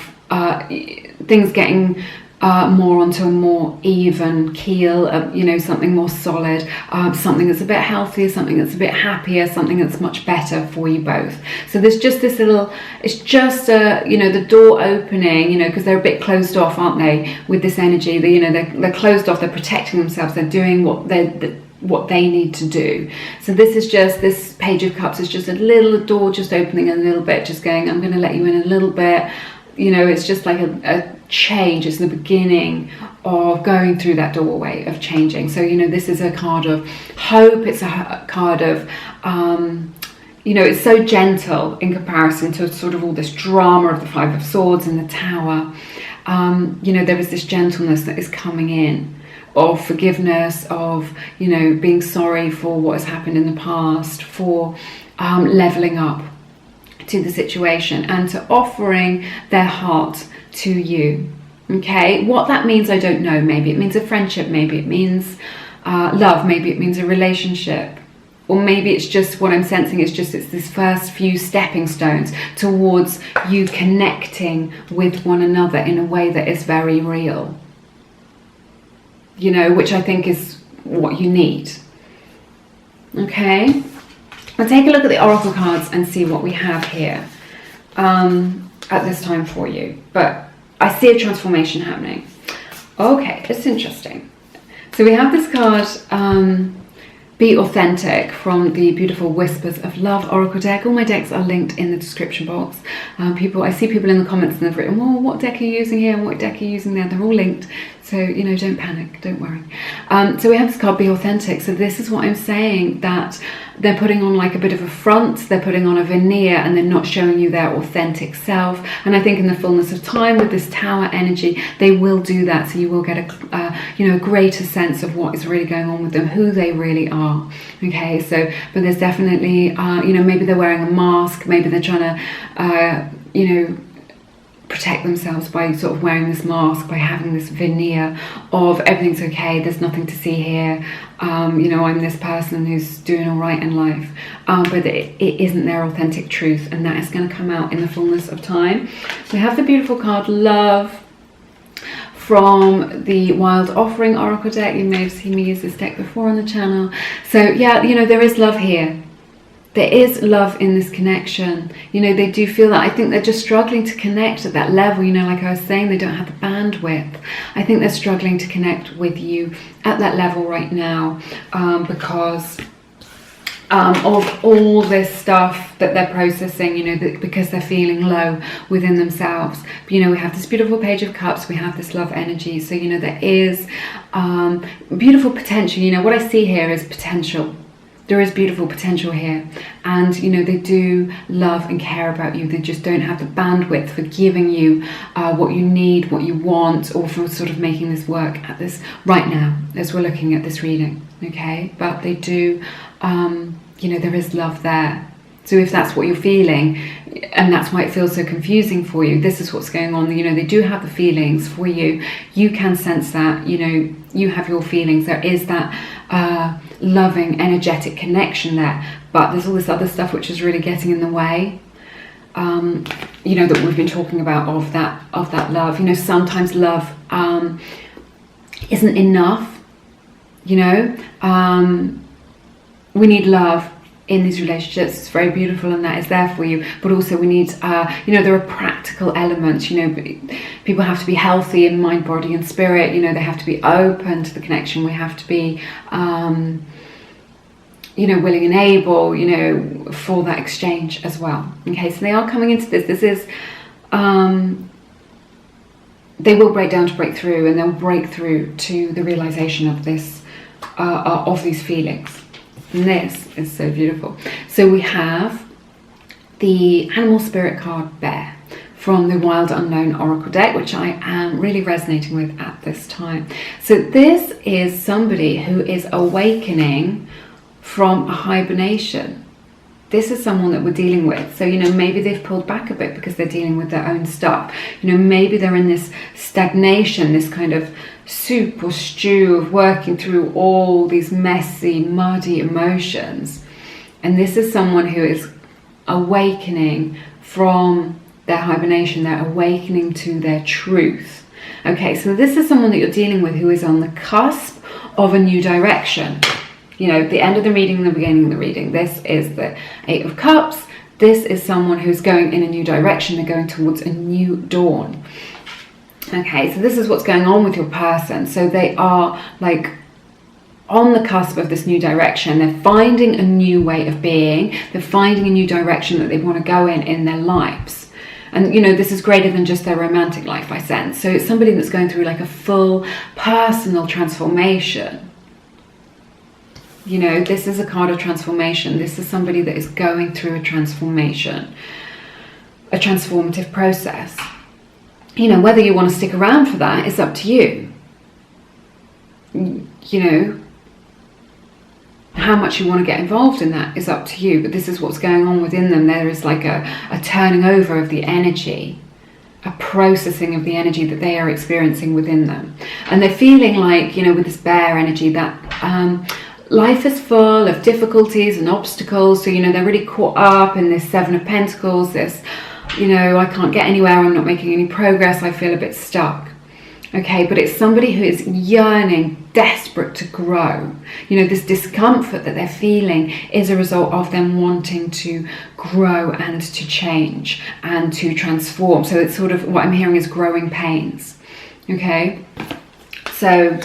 things getting more onto a more even keel, you know, something more solid, something that's a bit healthier, something that's a bit happier, something that's much better for you both. So there's just this little, it's just you know, the door opening, you know, because they're a bit closed off, aren't they, with this energy. They, you know, they're closed off, they're protecting themselves, they're doing what they need to do. So this is just, this Page of Cups is just a little door just opening a little bit, just going, I'm going to let you in a little bit. You know, it's just like a change. It's the beginning of going through that doorway of changing. So, you know, this is a card of hope. It's a card of, you know, it's so gentle in comparison to sort of all this drama of the Five of Swords and the Tower. You know, there is this gentleness that is coming in, of forgiveness, of, you know, being sorry for what has happened in the past, for leveling up to the situation, and to offering their heart to you. Okay, what that means, I don't know. Maybe it means a friendship, maybe it means love, maybe it means a relationship, or maybe it's just, what I'm sensing is just, it's this first few stepping stones towards you connecting with one another in a way that is very real, you know, which I think is what you need. Okay, I'll take a look at the Oracle cards and see what we have here at this time for you. But I see a transformation happening. Okay, it's interesting. So we have this card, Be Authentic, from the beautiful Whispers of Love Oracle deck. All my decks are linked in the description box. I see people in the comments and they've written, well, what deck are you using here and what deck are you using there? They're all linked. So, you know, don't panic, don't worry. So we have this card, Be Authentic. So this is what I'm saying, that they're putting on like a bit of a front, they're putting on a veneer, and they're not showing you their authentic self. And I think in the fullness of time, with this Tower energy, they will do that. So you will get a, you know, a greater sense of what is really going on with them, who they really are. Okay, so, but there's definitely, you know, maybe they're wearing a mask, maybe they're trying to, you know, protect themselves by sort of wearing this mask, by having this veneer of everything's okay, there's nothing to see here, you know, I'm this person who's doing all right in life, but it isn't their authentic truth, and that is going to come out in the fullness of time. We have the beautiful card Love from the Wild Offering Oracle deck. You may have seen me use this deck before on the channel. So yeah, you know, there is love here. There is love in this connection. You know, they do feel that. I think they're just struggling to connect at that level. You know, like I was saying, they don't have the bandwidth. I think they're struggling to connect with you at that level right now, because of all this stuff that they're processing, you know, because they're feeling low within themselves. But, you know, we have this beautiful Page of Cups, we have this love energy. So, you know, there is beautiful potential. You know, what I see here is potential. There is beautiful potential here, and you know, they do love and care about you. They just don't have the bandwidth for giving you what you need, what you want, or for sort of making this work at this right now as we're looking at this reading. Okay, but they do, you know, there is love there. So if that's what you're feeling, and that's why it feels so confusing for you, this is what's going on. You know, they do have the feelings for you. You can sense that, you know, you have your feelings. There is that loving, energetic connection there. But there's all this other stuff which is really getting in the way. You know, that we've been talking about of that love. You know, sometimes love isn't enough. You know, we need love in these relationships. It's very beautiful, and that is there for you, but also we need you know, there are practical elements. You know, people have to be healthy in mind, body and spirit. You know, they have to be open to the connection. We have to be you know, willing and able, you know, for that exchange as well. Okay, so they are coming into this. This is they will break down to break through, and they'll break through to the realization of this of these feelings. And this is so beautiful. So we have the animal spirit card Bear from the Wild Unknown Oracle deck, which I am really resonating with at this time. So this is somebody who is awakening from a hibernation. This is someone that we're dealing with. So, you know, maybe they've pulled back a bit because they're dealing with their own stuff. You know, maybe they're in this stagnation, this kind of soup or stew of working through all these messy, muddy emotions. And this is someone who is awakening from their hibernation. They're awakening to their truth. Okay, so this is someone that you're dealing with who is on the cusp of a new direction. You know, the end of the reading and the beginning of the reading. This is the Eight of Cups. This is someone who's going in a new direction. They're going towards a new dawn. Okay, so this is what's going on with your person. So they are like on the cusp of this new direction. They're finding a new way of being. They're finding a new direction that they want to go in their lives. And, you know, this is greater than just their romantic life, I sense. So it's somebody that's going through like a full personal transformation. You know, this is a card of transformation. This is somebody that is going through a transformation, a transformative process. You know, whether you want to stick around for that is up to you. You know, how much you want to get involved in that is up to you. But this is what's going on within them. There is like a turning over of the energy, a processing of the energy that they are experiencing within them. And they're feeling like, you know, with this bear energy that life is full of difficulties and obstacles. So, you know, they're really caught up in this Seven of Pentacles, this, you know, I can't get anywhere, I'm not making any progress, I feel a bit stuck. Okay, but it's somebody who is yearning, desperate to grow. You know, this discomfort that they're feeling is a result of them wanting to grow and to change and to transform. So it's sort of, what I'm hearing is growing pains. Okay, so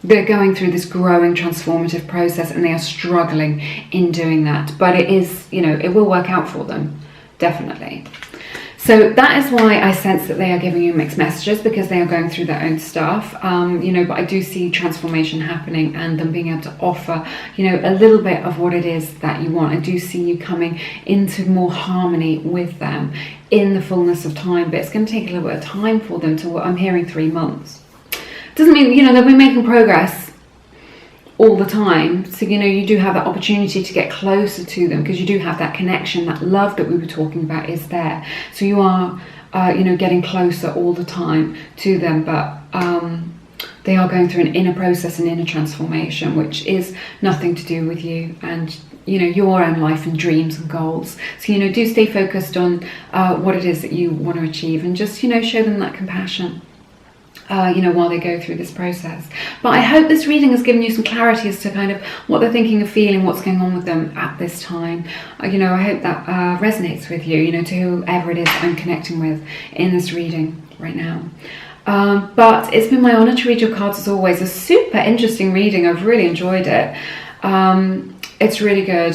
they're going through this growing transformative process and they are struggling in doing that. But it is, you know, it will work out for them, definitely. So that is why I sense that they are giving you mixed messages, because they are going through their own stuff, you know, but I do see transformation happening and them being able to offer, you know, a little bit of what it is that you want. I do see you coming into more harmony with them in the fullness of time, but it's going to take a little bit of time for them to, I'm hearing 3 months. Doesn't mean, you know, they'll be making progress all the time. So, you know, you do have that opportunity to get closer to them because you do have that connection, that love that we were talking about is there. So you are, you know, getting closer all the time to them, but they are going through an inner process, an inner transformation, which is nothing to do with you and, you know, your own life and dreams and goals. So, you know, do stay focused on what it is that you want to achieve and just, you know, show them that compassion. You know, while they go through this process. But I hope this reading has given you some clarity as to kind of what they're thinking and feeling, what's going on with them at this time. You know, I hope that resonates with you, you know, to whoever it is I'm connecting with in this reading right now. But it's been my honour to read your cards as always. A super interesting reading. I've really enjoyed it. It's really good.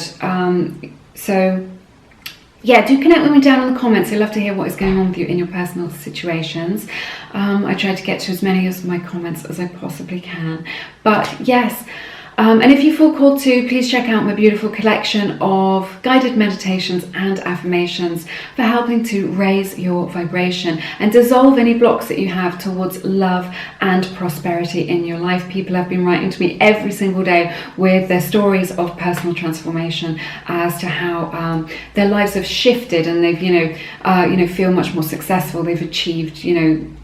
So yeah, do connect with me down in the comments. I'd love to hear what is going on with you in your personal situations. I try to get to as many of my comments as I possibly can. But yes, And if you feel called to, please check out my beautiful collection of guided meditations and affirmations for helping to raise your vibration and dissolve any blocks that you have towards love and prosperity in your life. People have been writing to me every single day with their stories of personal transformation as to how their lives have shifted, and they've feel much more successful. They've achieved,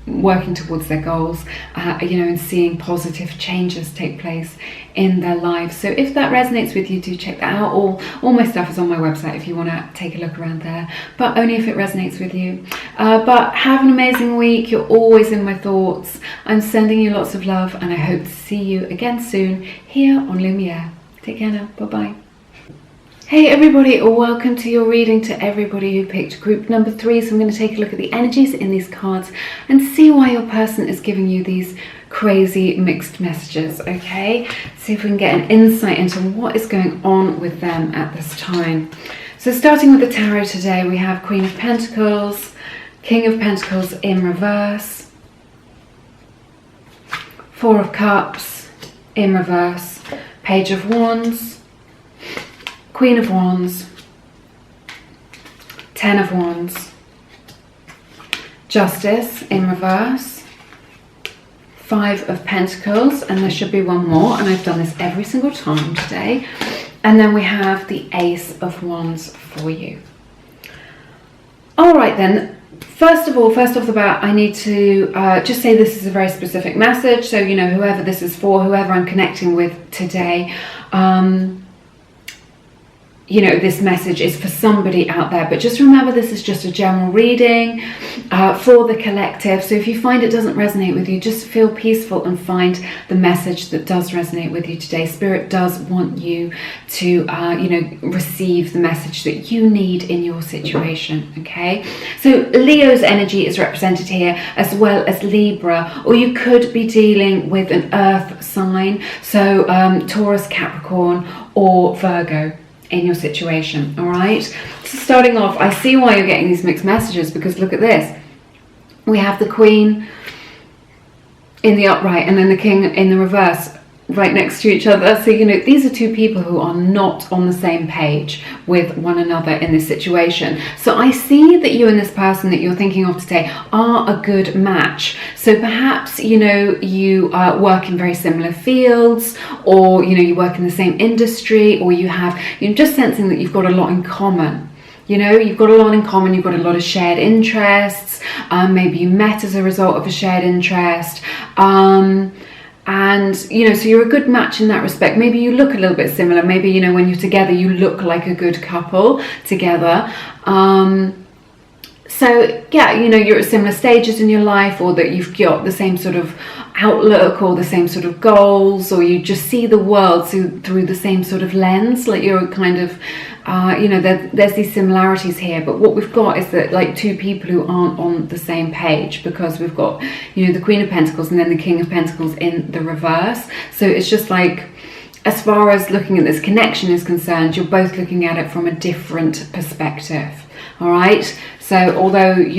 working towards their goals, and seeing positive changes take place in their lives. So if that resonates with you, do check that out. All my stuff is on my website if you want to take a look around there, but only if it resonates with you. But have an amazing week. You're always in my thoughts. I'm sending you lots of love, and I hope to see you again soon here on Lumiere. Take care now. Bye bye. Hey everybody, welcome to your reading, to everybody who picked group number 3. So I'm going to take a look at the energies in these cards and see why your person is giving you these crazy mixed messages, okay? See if we can get an insight into what is going on with them at this time. So starting with the tarot today, we have Queen of Pentacles, King of Pentacles in reverse, Four of Cups in reverse, Page of Wands, Queen of Wands, Ten of Wands, Justice in reverse, Five of Pentacles, and there should be one more, and I've done this every single time today. And then we have the Ace of Wands for you. All right then, first off the bat, I need to just say this is a very specific message. So, whoever this is for, whoever I'm connecting with today, this message is for somebody out there, but just remember this is just a general reading for the collective. So if you find it doesn't resonate with you, just feel peaceful and find the message that does resonate with you today. Spirit does want you to receive the message that you need in your situation, okay? So Leo's energy is represented here, as well as Libra, or you could be dealing with an earth sign, so Taurus, Capricorn, or Virgo in your situation. All right, so starting off, I see why you're getting these mixed messages, because look at this. We have the Queen in the upright and then the King in the reverse right next to each other. So these are two people who are not on the same page with one another in this situation. So I see that you and this person that you're thinking of today are a good match. So perhaps you work in very similar fields, or you work in the same industry, or you're just sensing that you've got a lot in common. You've got a lot in common, you've got a lot of shared interests. Maybe you met as a result of a shared interest. And so you're a good match in that respect. Maybe you look a little bit similar. Maybe when you're together you look like a good couple together. So yeah, you're at similar stages in your life, or that you've got the same sort of outlook or the same sort of goals, or you just see the world through the same sort of lens. Like you're kind of there's these similarities here, but what we've got is that like two people who aren't on the same page, because we've got the Queen of Pentacles and then the King of Pentacles in the reverse. So it's just like, as far as looking at this connection is concerned, you're both looking at it from a different perspective. All right, so although if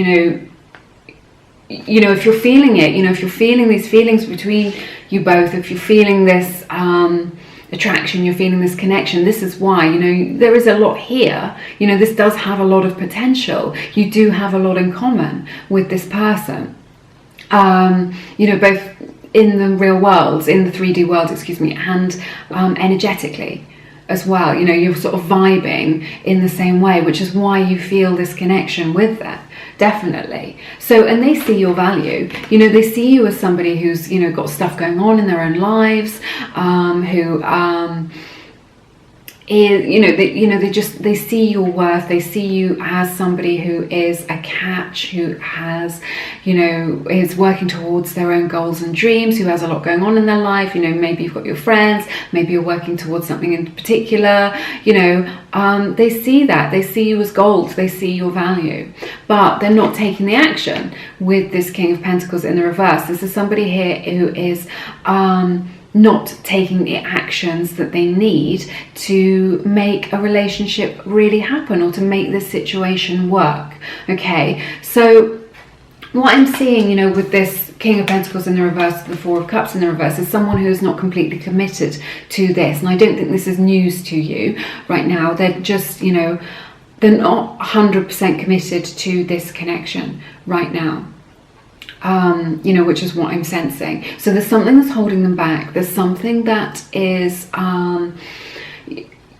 you're feeling it, if you're feeling these feelings between you both, if you're feeling this attraction, you're feeling this connection, this is why there is a lot here. This does have a lot of potential. You do have a lot in common with this person, both in the real world, in the 3D world, and energetically as well. You're sort of vibing in the same way, which is why you feel this connection with them, definitely. So, and they see your value. They see you as somebody who's got stuff going on in their own lives, they see your worth. They see you as somebody who is a catch, who has is working towards their own goals and dreams, who has a lot going on in their life. Maybe you've got your friends, maybe you're working towards something in particular. They see that, they see you as gold, they see your value, but they're not taking the action with this King of Pentacles in the reverse. This is somebody here who is not taking the actions that they need to make a relationship really happen, or to make this situation work. Okay, so what I'm seeing, with this King of Pentacles in the reverse, the Four of Cups in the reverse, is someone who is not completely committed to this. And I don't think this is news to you right now. They're just, you know, they're not 100% committed to this connection right now. You know, which is what I'm sensing. So there's something that's holding them back. There's something that is,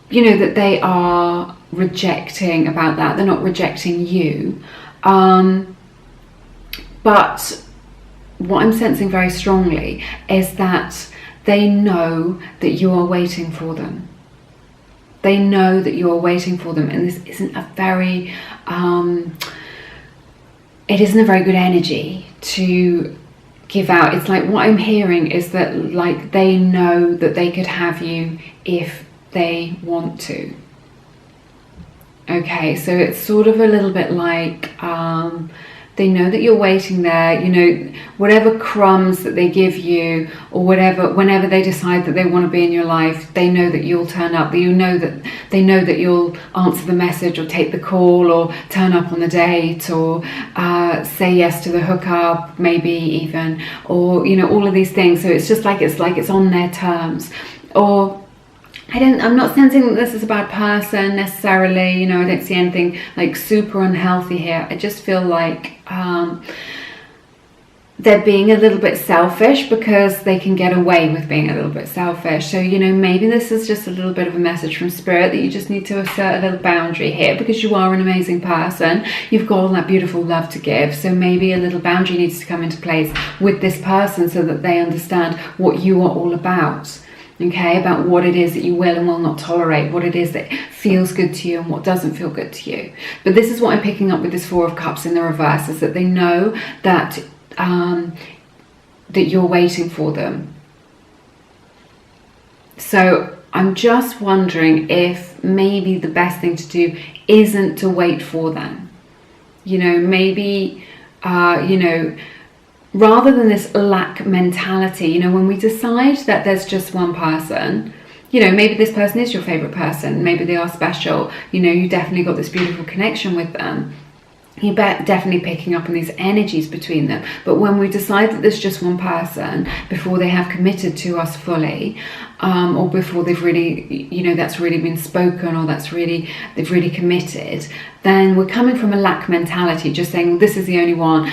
you know, that they are rejecting about that. They're not rejecting you. But what I'm sensing very strongly is that they know that you are waiting for them. They know that you are waiting for them. And this isn't a very, it isn't a very good energy to give out. It's like, what I'm hearing is that, like, they know that they could have you if they want to. Okay, so it's sort of a little bit like, they know that you're waiting there, you know, whatever crumbs that they give you, or whatever, whenever they decide that they want to be in your life, they know that you'll turn up. You know that they know that you'll answer the message, or take the call, or turn up on the date, or say yes to the hookup, maybe even, or, you know, all of these things. So it's just like it's on their terms. Or I'm not sensing that this is a bad person necessarily, you know, I don't see anything like super unhealthy here. I just feel like they're being a little bit selfish because they can get away with being a little bit selfish. So, you know, maybe this is just a little bit of a message from Spirit that you just need to assert a little boundary here, because you are an amazing person. You've got all that beautiful love to give. So maybe a little boundary needs to come into place with this person so that they understand what you are all about. Okay, about what it is that you will and will not tolerate, what it is that feels good to you and what doesn't feel good to you. But this is what I'm picking up with this Four of Cups in the reverse, is that they know that that you're waiting for them. So I'm just wondering if maybe the best thing to do isn't to wait for them. You know, maybe, you know, rather than this lack mentality, you know, when we decide that there's just one person, you know, maybe this person is your favorite person, maybe they are special, you know, you definitely got this beautiful connection with them. You're definitely picking up on these energies between them. But when we decide that there's just one person, before they have committed to us fully, or before they've really, you know, that's really been spoken, or they've really committed, then we're coming from a lack mentality, just saying, well, this is the only one.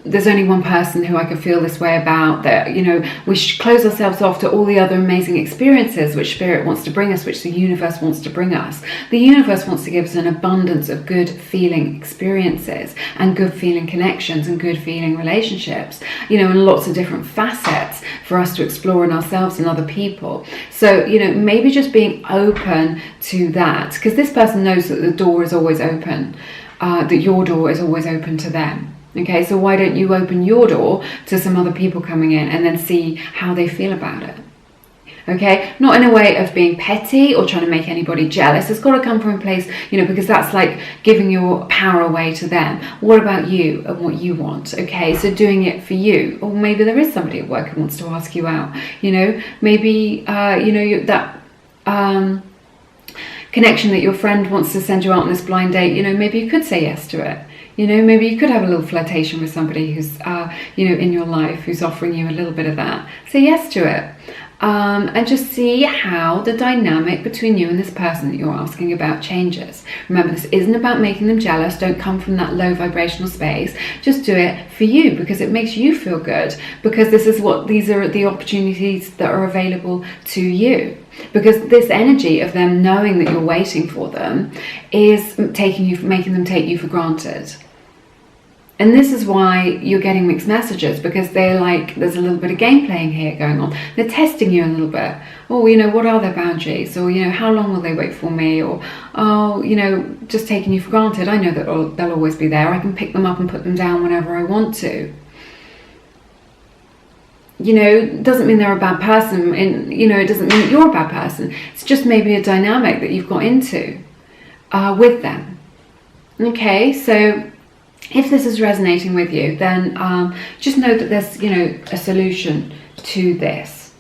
There's only one person who I can feel this way about, that, you know, we should close ourselves off to all the other amazing experiences which Spirit wants to bring us, which the universe wants to bring us. The universe wants to give us an abundance of good feeling experiences and good feeling connections and good feeling relationships, you know, and lots of different facets for us to explore in ourselves and other people. So, you know, maybe just being open to that, because this person knows that the door is always open, that your door is always open to them. Okay, so why don't you open your door to some other people coming in and then see how they feel about it? Okay, not in a way of being petty or trying to make anybody jealous. It's got to come from a place, you know, because that's like giving your power away to them. What about you and what you want? Okay, so doing it for you. Or maybe there is somebody at work who wants to ask you out. You know, maybe, you know, that connection that your friend wants to send you out on this blind date, you know, maybe you could say yes to it. You know, maybe you could have a little flirtation with somebody who's, you know, in your life, who's offering you a little bit of that. Say yes to it. And just see how the dynamic between you and this person that you're asking about changes. Remember, this isn't about making them jealous. Don't come from that low vibrational space. Just do it for you, because it makes you feel good, because these are the opportunities that are available to you. Because this energy of them knowing that you're waiting for them is making them take you for granted. And this is why you're getting mixed messages, because they're like, there's a little bit of game playing here going on. They're testing you a little bit. Oh, you know, what are their boundaries? Or, you know, how long will they wait for me? Or, oh, you know, just taking you for granted. I know that they'll always be there. I can pick them up and put them down whenever I want to. You know, doesn't mean they're a bad person. And, you know, it doesn't mean that you're a bad person. It's just maybe a dynamic that you've got into with them. Okay, so if this is resonating with you, then just know that there's, you know, a solution to this.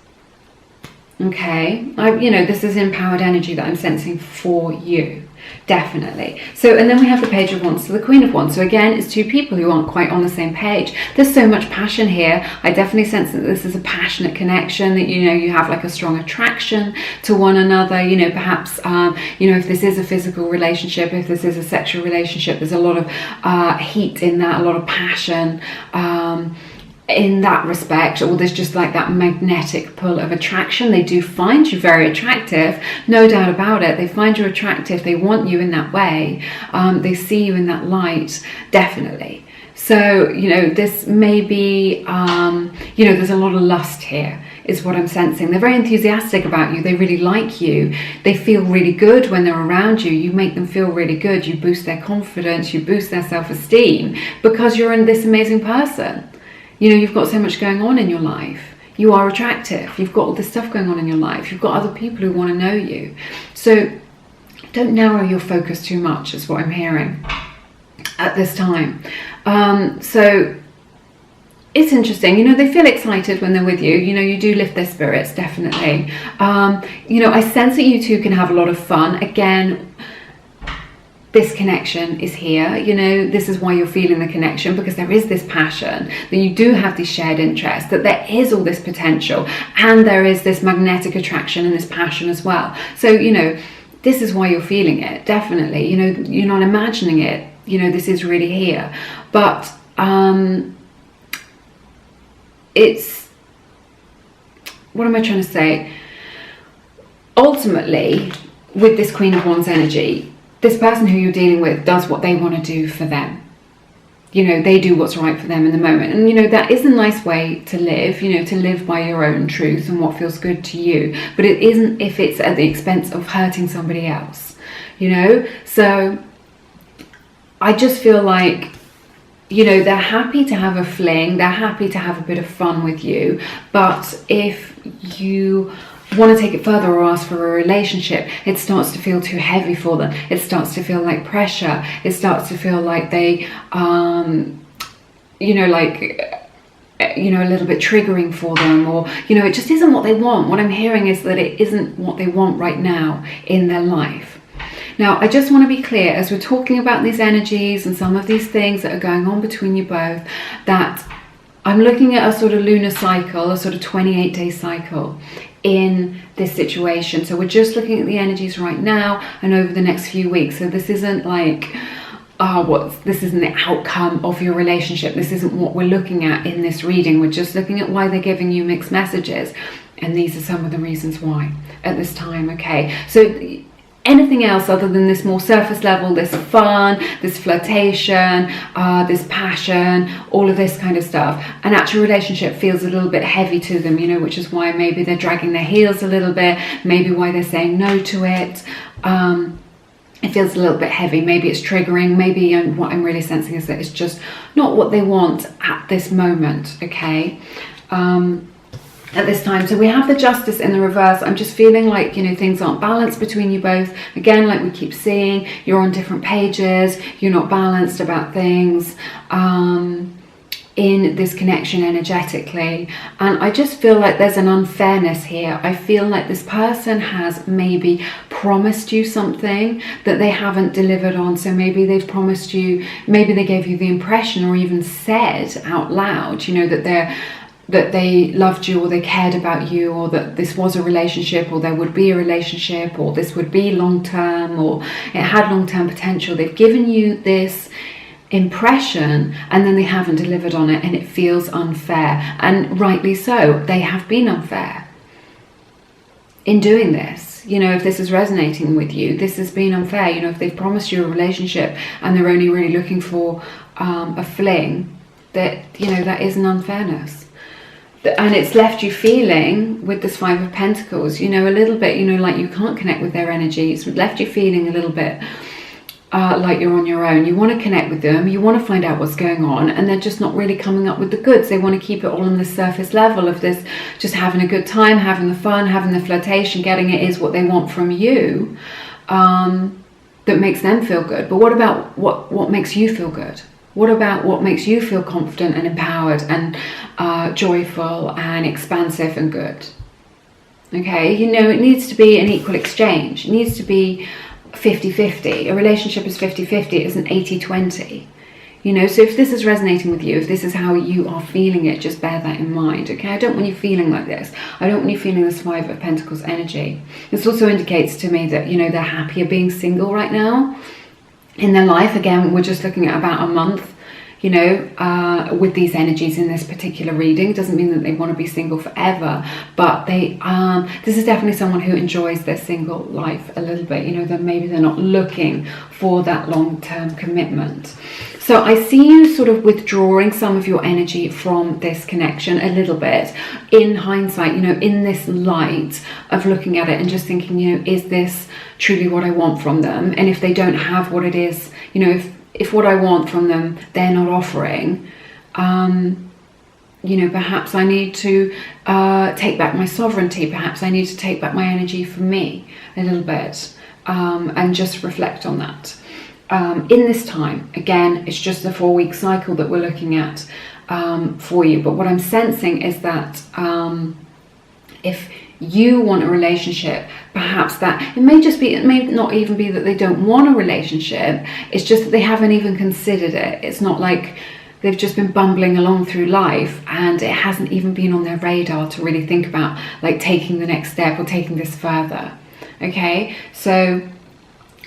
Okay, this is empowered energy that I'm sensing for you. Definitely. So, and then we have the Page of Wands to the Queen of Wands. So again, it's two people who aren't quite on the same page. There's so much passion here. I definitely sense that this is a passionate connection, that, you have like a strong attraction to one another. Perhaps, if this is a physical relationship, if this is a sexual relationship, there's a lot of heat in that, a lot of passion. In that respect, or there's just like that magnetic pull of attraction. They do find you very attractive, no doubt about it. They find you attractive, they want you in that way, they see you in that light, definitely. So, this may be, there's a lot of lust here, is what I'm sensing. They're very enthusiastic about you. They really like you. They feel really good when they're around you. You make them feel really good. You boost their confidence. You boost their self-esteem because you're this amazing person. You've got so much going on in your life. You are attractive. You've got all this stuff going on in your life. You've got other people who want to know you. So don't narrow your focus too much, is what I'm hearing at this time. So it's interesting. They feel excited when they're with you. You do lift their spirits, definitely. I sense that you two can have a lot of fun. Again, this connection is here. This is why you're feeling the connection, because there is this passion, that you do have this shared interest, that there is all this potential, and there is this magnetic attraction and this passion as well. So, this is why you're feeling it, definitely. You're not imagining it. This is really here. But it's, what am I trying to say? Ultimately, with this Queen of Wands energy, this person who you're dealing with does what they want to do for them. They do what's right for them in the moment. And, that is a nice way to live, to live by your own truth and what feels good to you. But it isn't if it's at the expense of hurting somebody else, So I just feel like, they're happy to have a fling. They're happy to have a bit of fun with you. But if you want to take it further or ask for a relationship, it starts to feel too heavy for them. It starts to feel like pressure. It starts to feel like they, a little bit triggering for them, or, it just isn't what they want. What I'm hearing is that it isn't what they want right now in their life. Now, I just want to be clear, as we're talking about these energies and some of these things that are going on between you both, that I'm looking at a sort of lunar cycle, a sort of 28-day cycle in this situation. So we're just looking at the energies right now and over the next few weeks. So this isn't like, this isn't the outcome of your relationship. This isn't what we're looking at in this reading. We're just looking at why they're giving you mixed messages. And these are some of the reasons why at this time, okay? So anything else other than this more surface level, this fun, this flirtation, this passion, all of this kind of stuff, an actual relationship feels a little bit heavy to them, which is why maybe they're dragging their heels a little bit, maybe why they're saying no to it. It feels a little bit heavy. Maybe it's triggering. Maybe what I'm really sensing is that it's just not what they want at this moment, okay? At this time. So we have the Justice in the reverse. I'm just feeling like, things aren't balanced between you both. Again, like we keep seeing, you're on different pages. You're not balanced about things in this connection energetically. And I just feel like there's an unfairness here. I feel like this person has maybe promised you something that they haven't delivered on. So maybe they've promised you, maybe they gave you the impression or even said out loud, that they loved you or they cared about you, or that this was a relationship, or there would be a relationship, or this would be long-term, or it had long-term potential. They've given you this impression and then they haven't delivered on it, and it feels unfair, and rightly so. They have been unfair in doing this. If this is resonating with you, this has been unfair. If they've promised you a relationship and they're only really looking for a fling, that that is an unfairness. And it's left you feeling, with this Five of Pentacles, a little bit, like you can't connect with their energy. It's left you feeling a little bit like you're on your own. You want to connect with them, you want to find out what's going on, and they're just not really coming up with the goods. They want to keep it all on the surface level of this, just having a good time, having the fun, having the flirtation, getting it is what they want from you, that makes them feel good. But what about what makes you feel good? What about what makes you feel confident and empowered and joyful and expansive and good? Okay, you know, it needs to be an equal exchange. It needs to be 50-50. A relationship is 50-50. It isn't 80-20. You know, so if this is resonating with you, if this is how you are feeling it, just bear that in mind, okay? I don't want you feeling like this. I don't want you feeling this Five of Pentacles energy. This also indicates to me that, you know, they're happier being single right now in their life. Again, we're just looking at about a month, you know, with these energies in this particular reading. It doesn't mean that they want to be single forever, but they, this is definitely someone who enjoys their single life a little bit. You know, that maybe they're not looking for that long-term commitment. So I see you sort of withdrawing some of your energy from this connection a little bit in hindsight, you know, in this light of looking at it and just thinking, you know, is this truly what I want from them? And if they don't have what it is, you know, if what I want from them they're not offering, you know, perhaps I need to take back my sovereignty. Perhaps I need to take back my energy for me a little bit, and just reflect on that. In this time, again, it's just a 4-week cycle that we're looking at for you. But what I'm sensing is that if you want a relationship, perhaps that it may not even be that they don't want a relationship. It's just that they haven't even considered it. It's not like they've just been bumbling along through life and it hasn't even been on their radar to really think about like taking the next step or taking this further. Okay, so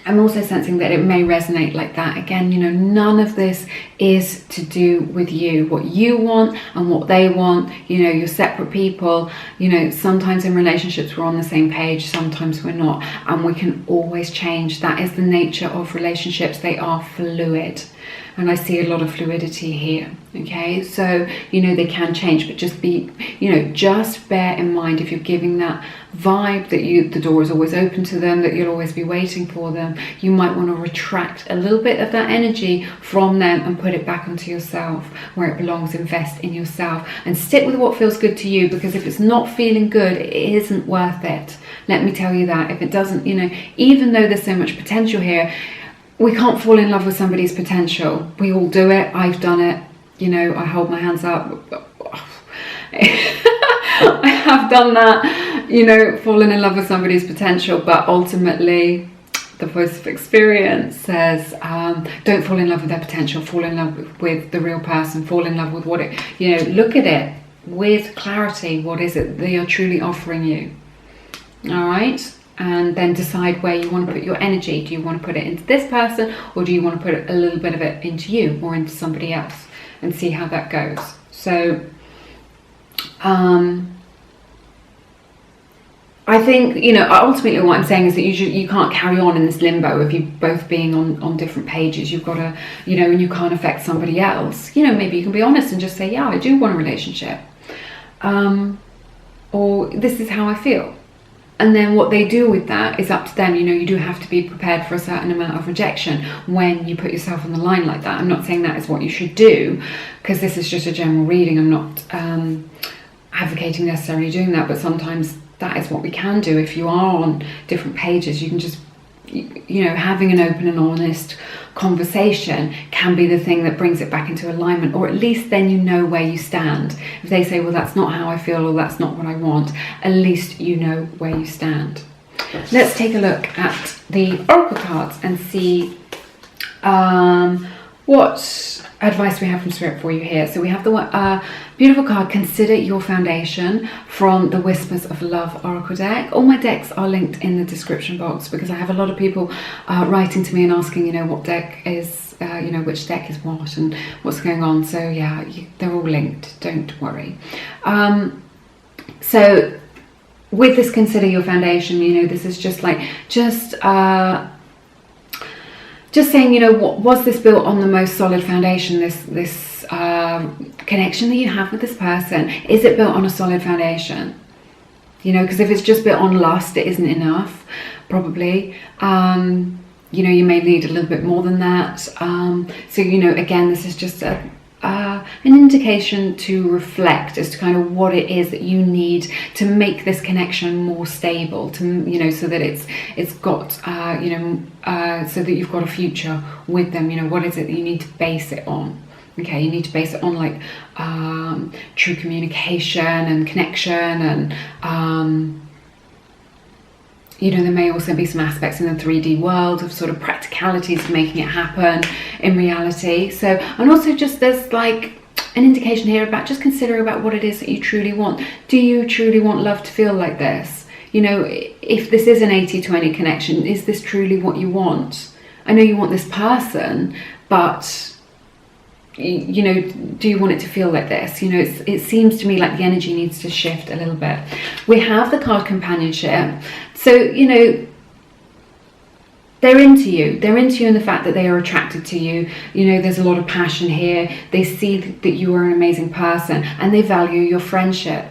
I'm also sensing that it may resonate like that. Again, you know, none of this is to do with you. What you want and what they want, you know, you're separate people. You know, sometimes in relationships we're on the same page, sometimes we're not. And we can always change. That is the nature of relationships. They are fluid. And I see a lot of fluidity here. Okay, so, you know, they can change, but just be, you know, just bear in mind if you're giving that vibe that the door is always open to them, that you'll always be waiting for them, you might want to retract a little bit of that energy from them and put it back onto yourself where it belongs. Invest in yourself and stick with what feels good to you, because if it's not feeling good, it isn't worth it. Let me tell you that. If it doesn't, you know, even though there's so much potential here, we can't fall in love with somebody's potential. We all do it. I've done it. You know, I hold my hands up. I have done that, you know, fallen in love with somebody's potential, but ultimately the voice of experience says, don't fall in love with their potential, fall in love with the real person, fall in love with what it, you know, look at it with clarity. What is it they are truly offering you? All right. And then decide where you want to put your energy. Do you want to put it into this person, or do you want to put a little bit of it into you or into somebody else, and see how that goes? So I think, you know, ultimately what I'm saying is that you can't carry on in this limbo of you both being on different pages. You've got to, you know, and you can't affect somebody else. You know, maybe you can be honest and just say, yeah, I do want a relationship, or this is how I feel. And then what they do with that is up to them. You know, you do have to be prepared for a certain amount of rejection when you put yourself on the line like that. I'm not saying that is what you should do, because this is just a general reading. I'm not advocating necessarily doing that, but sometimes that is what we can do. If you are on different pages, you can just, you know, having an open and honest conversation can be the thing that brings it back into alignment, or at least then you know where you stand. If they say, well, that's not how I feel, or that's not what I want, at least you know where you stand. Let's take a look at the oracle cards and see what advice we have from Spirit for you here. So we have the beautiful card, Consider Your Foundation, from the Whispers of Love Oracle deck. All my decks are linked in the description box, because I have a lot of people writing to me and asking, you know, what deck is, you know, which deck is what and what's going on. So yeah, they're all linked, don't worry. So with this Consider Your Foundation, you know, this is just like, just saying, you know, what was this built on the most solid foundation, this connection that you have with this person? Is it built on a solid foundation? You know, because if it's just built on lust, it isn't enough, probably. You know, you may need a little bit more than that. So, you know, again, this is just an indication to reflect as to kind of what it is that you need to make this connection more stable, to, you know, so that it's got you know, so that you've got a future with them. You know, what is it that you need to base it on? Okay, you need to base it on like true communication and connection, and you know, there may also be some aspects in the 3D world of sort of practicalities of making it happen in reality. So, and also just there's like an indication here about just considering about what it is that you truly want. Do you truly want love to feel like this? You know, if this is an 80-20 connection, is this truly what you want? I know you want this person, but you know, do you want it to feel like this? You know, it seems to me like the energy needs to shift a little bit. We have the card companionship. So, you know, they're into you. They're into you in the fact that they are attracted to you. You know, there's a lot of passion here. They see that you are an amazing person and they value your friendship.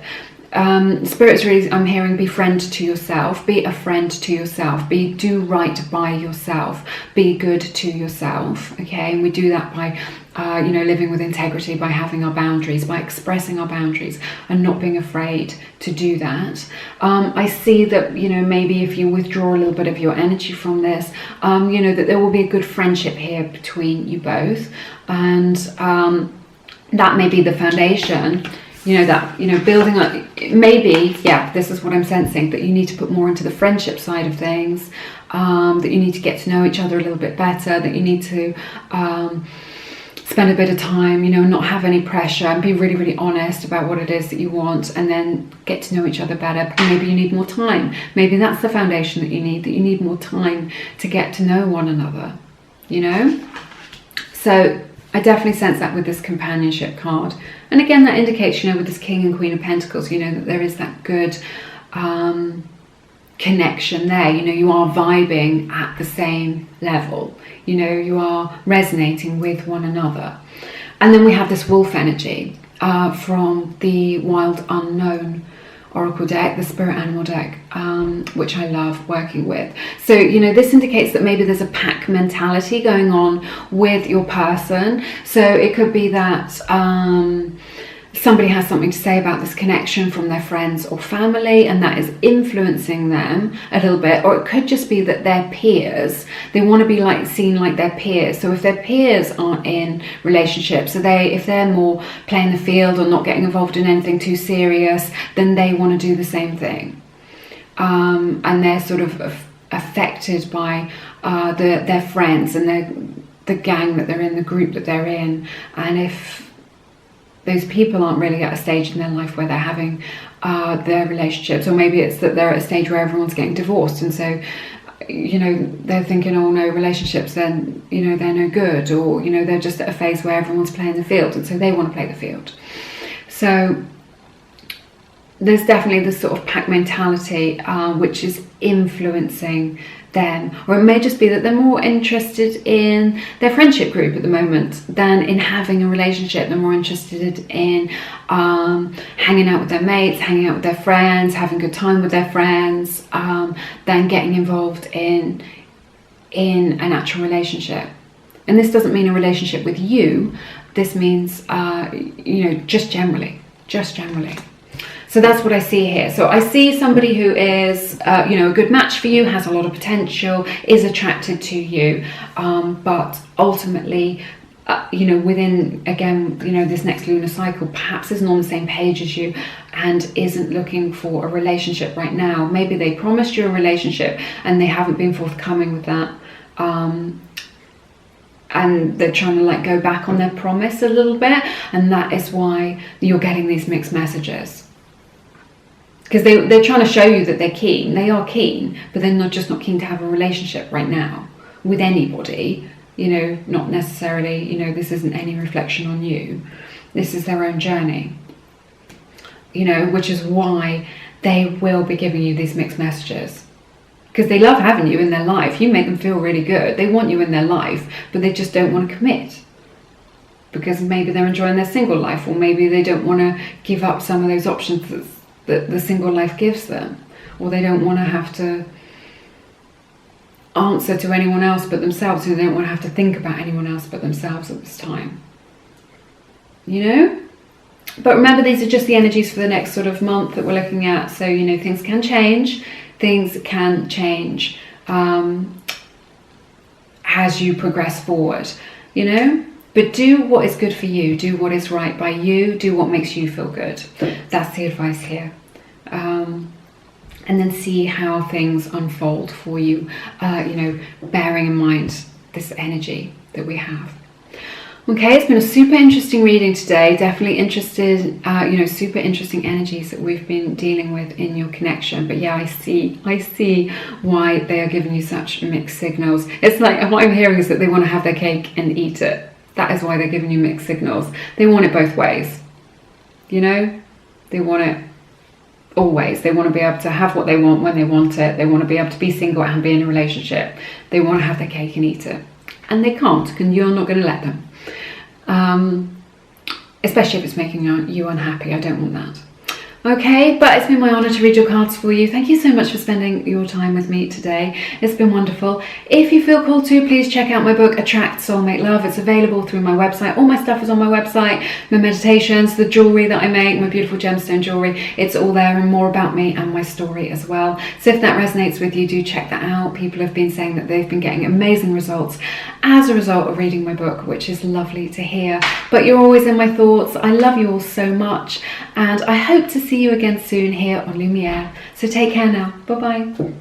Spirit's really, I'm hearing, be friend to yourself, be a friend to yourself, do right by yourself, be good to yourself. Okay, and we do that by you know, living with integrity, by having our boundaries, by expressing our boundaries and not being afraid to do that. I see that, you know, maybe if you withdraw a little bit of your energy from this, you know, that there will be a good friendship here between you both, and that may be the foundation. You know, that, you know, building up, maybe, yeah, this is what I'm sensing, that you need to put more into the friendship side of things, that you need to get to know each other a little bit better, that you need to spend a bit of time, you know, not have any pressure, and be really, really honest about what it is that you want, and then get to know each other better. Maybe you need more time. Maybe that's the foundation that you need more time to get to know one another, you know? So I definitely sense that with this companionship card. And again, that indicates, you know, with this King and Queen of Pentacles, you know, that there is that good connection there. You know, you are vibing at the same level. You know, you are resonating with one another. And then we have this wolf energy from the Wild Unknown Oracle deck, the Spirit Animal deck, which I love working with. So, you know, this indicates that maybe there's a pack mentality going on with your person. So it could be that somebody has something to say about this connection from their friends or family, and that is influencing them a little bit. Or it could just be that their peers, they want to be like seen like their peers. So if their peers aren't in relationships, so if they're more playing the field or not getting involved in anything too serious, then they want to do the same thing. And they're sort of affected by their friends and the gang that they're in, the group that they're in. And if those people aren't really at a stage in their life where they're having their relationships, or maybe it's that they're at a stage where everyone's getting divorced, and so, you know, they're thinking, oh no, relationships, then, you know, they're no good, or, you know, they're just at a phase where everyone's playing the field, and so they want to play the field. So there's definitely this sort of pack mentality which is influencing them. Or it may just be that they're more interested in their friendship group at the moment than in having a relationship. They're more interested in hanging out with their mates, hanging out with their friends, having a good time with their friends, than getting involved in an actual relationship. And this doesn't mean a relationship with you. This means, you know, just generally. So that's what I see here. So I see somebody who is, you know, a good match for you, has a lot of potential, is attracted to you, but ultimately, you know, within, again, you know, this next lunar cycle, perhaps isn't on the same page as you and isn't looking for a relationship right now. Maybe they promised you a relationship and they haven't been forthcoming with that. And they're trying to like go back on their promise a little bit, and that is why you're getting these mixed messages. Because they're trying to show you that they're keen. They are keen, but they're not keen to have a relationship right now with anybody. You know, not necessarily, you know, this isn't any reflection on you. This is their own journey. You know, which is why they will be giving you these mixed messages. Because they love having you in their life. You make them feel really good. They want you in their life, but they just don't want to commit. Because maybe they're enjoying their single life, or maybe they don't want to give up some of those options that the single life gives them, or they don't want to have to answer to anyone else but themselves, so they don't want to have to think about anyone else but themselves at this time, you know. But remember, these are just the energies for the next sort of month that we're looking at. So, you know, things can change as you progress forward, you know. But do what is good for you. Do what is right by you. Do what makes you feel good. That's the advice here. and then see how things unfold for you, bearing in mind this energy that we have. Okay, it's been a super interesting reading today. Definitely interested, super interesting energies that we've been dealing with in your connection. But yeah, I see why they are giving you such mixed signals. It's like, what I'm hearing is that they want to have their cake and eat it. That is why they're giving you mixed signals. They want it both ways. They want it always. They want to be able to have what they want when they want it. They want to be able to be single and be in a relationship. They want to have their cake and eat it. And they can't, and you're not going to let them. Especially if it's making you unhappy. I don't want that. Okay, but it's been my honour to read your cards for you. Thank you so much for spending your time with me today. It's been wonderful. If you feel called to, please check out my book, Attract Soulmate Love. It's available through my website. All my stuff is on my website. My meditations, the jewellery that I make, my beautiful gemstone jewellery. It's all there, and more about me and my story as well. So if that resonates with you, do check that out. People have been saying that they've been getting amazing results as a result of reading my book, which is lovely to hear. But you're always in my thoughts. I love you all so much, and I hope to see you again soon here on Lumiere. So take care now. Bye bye.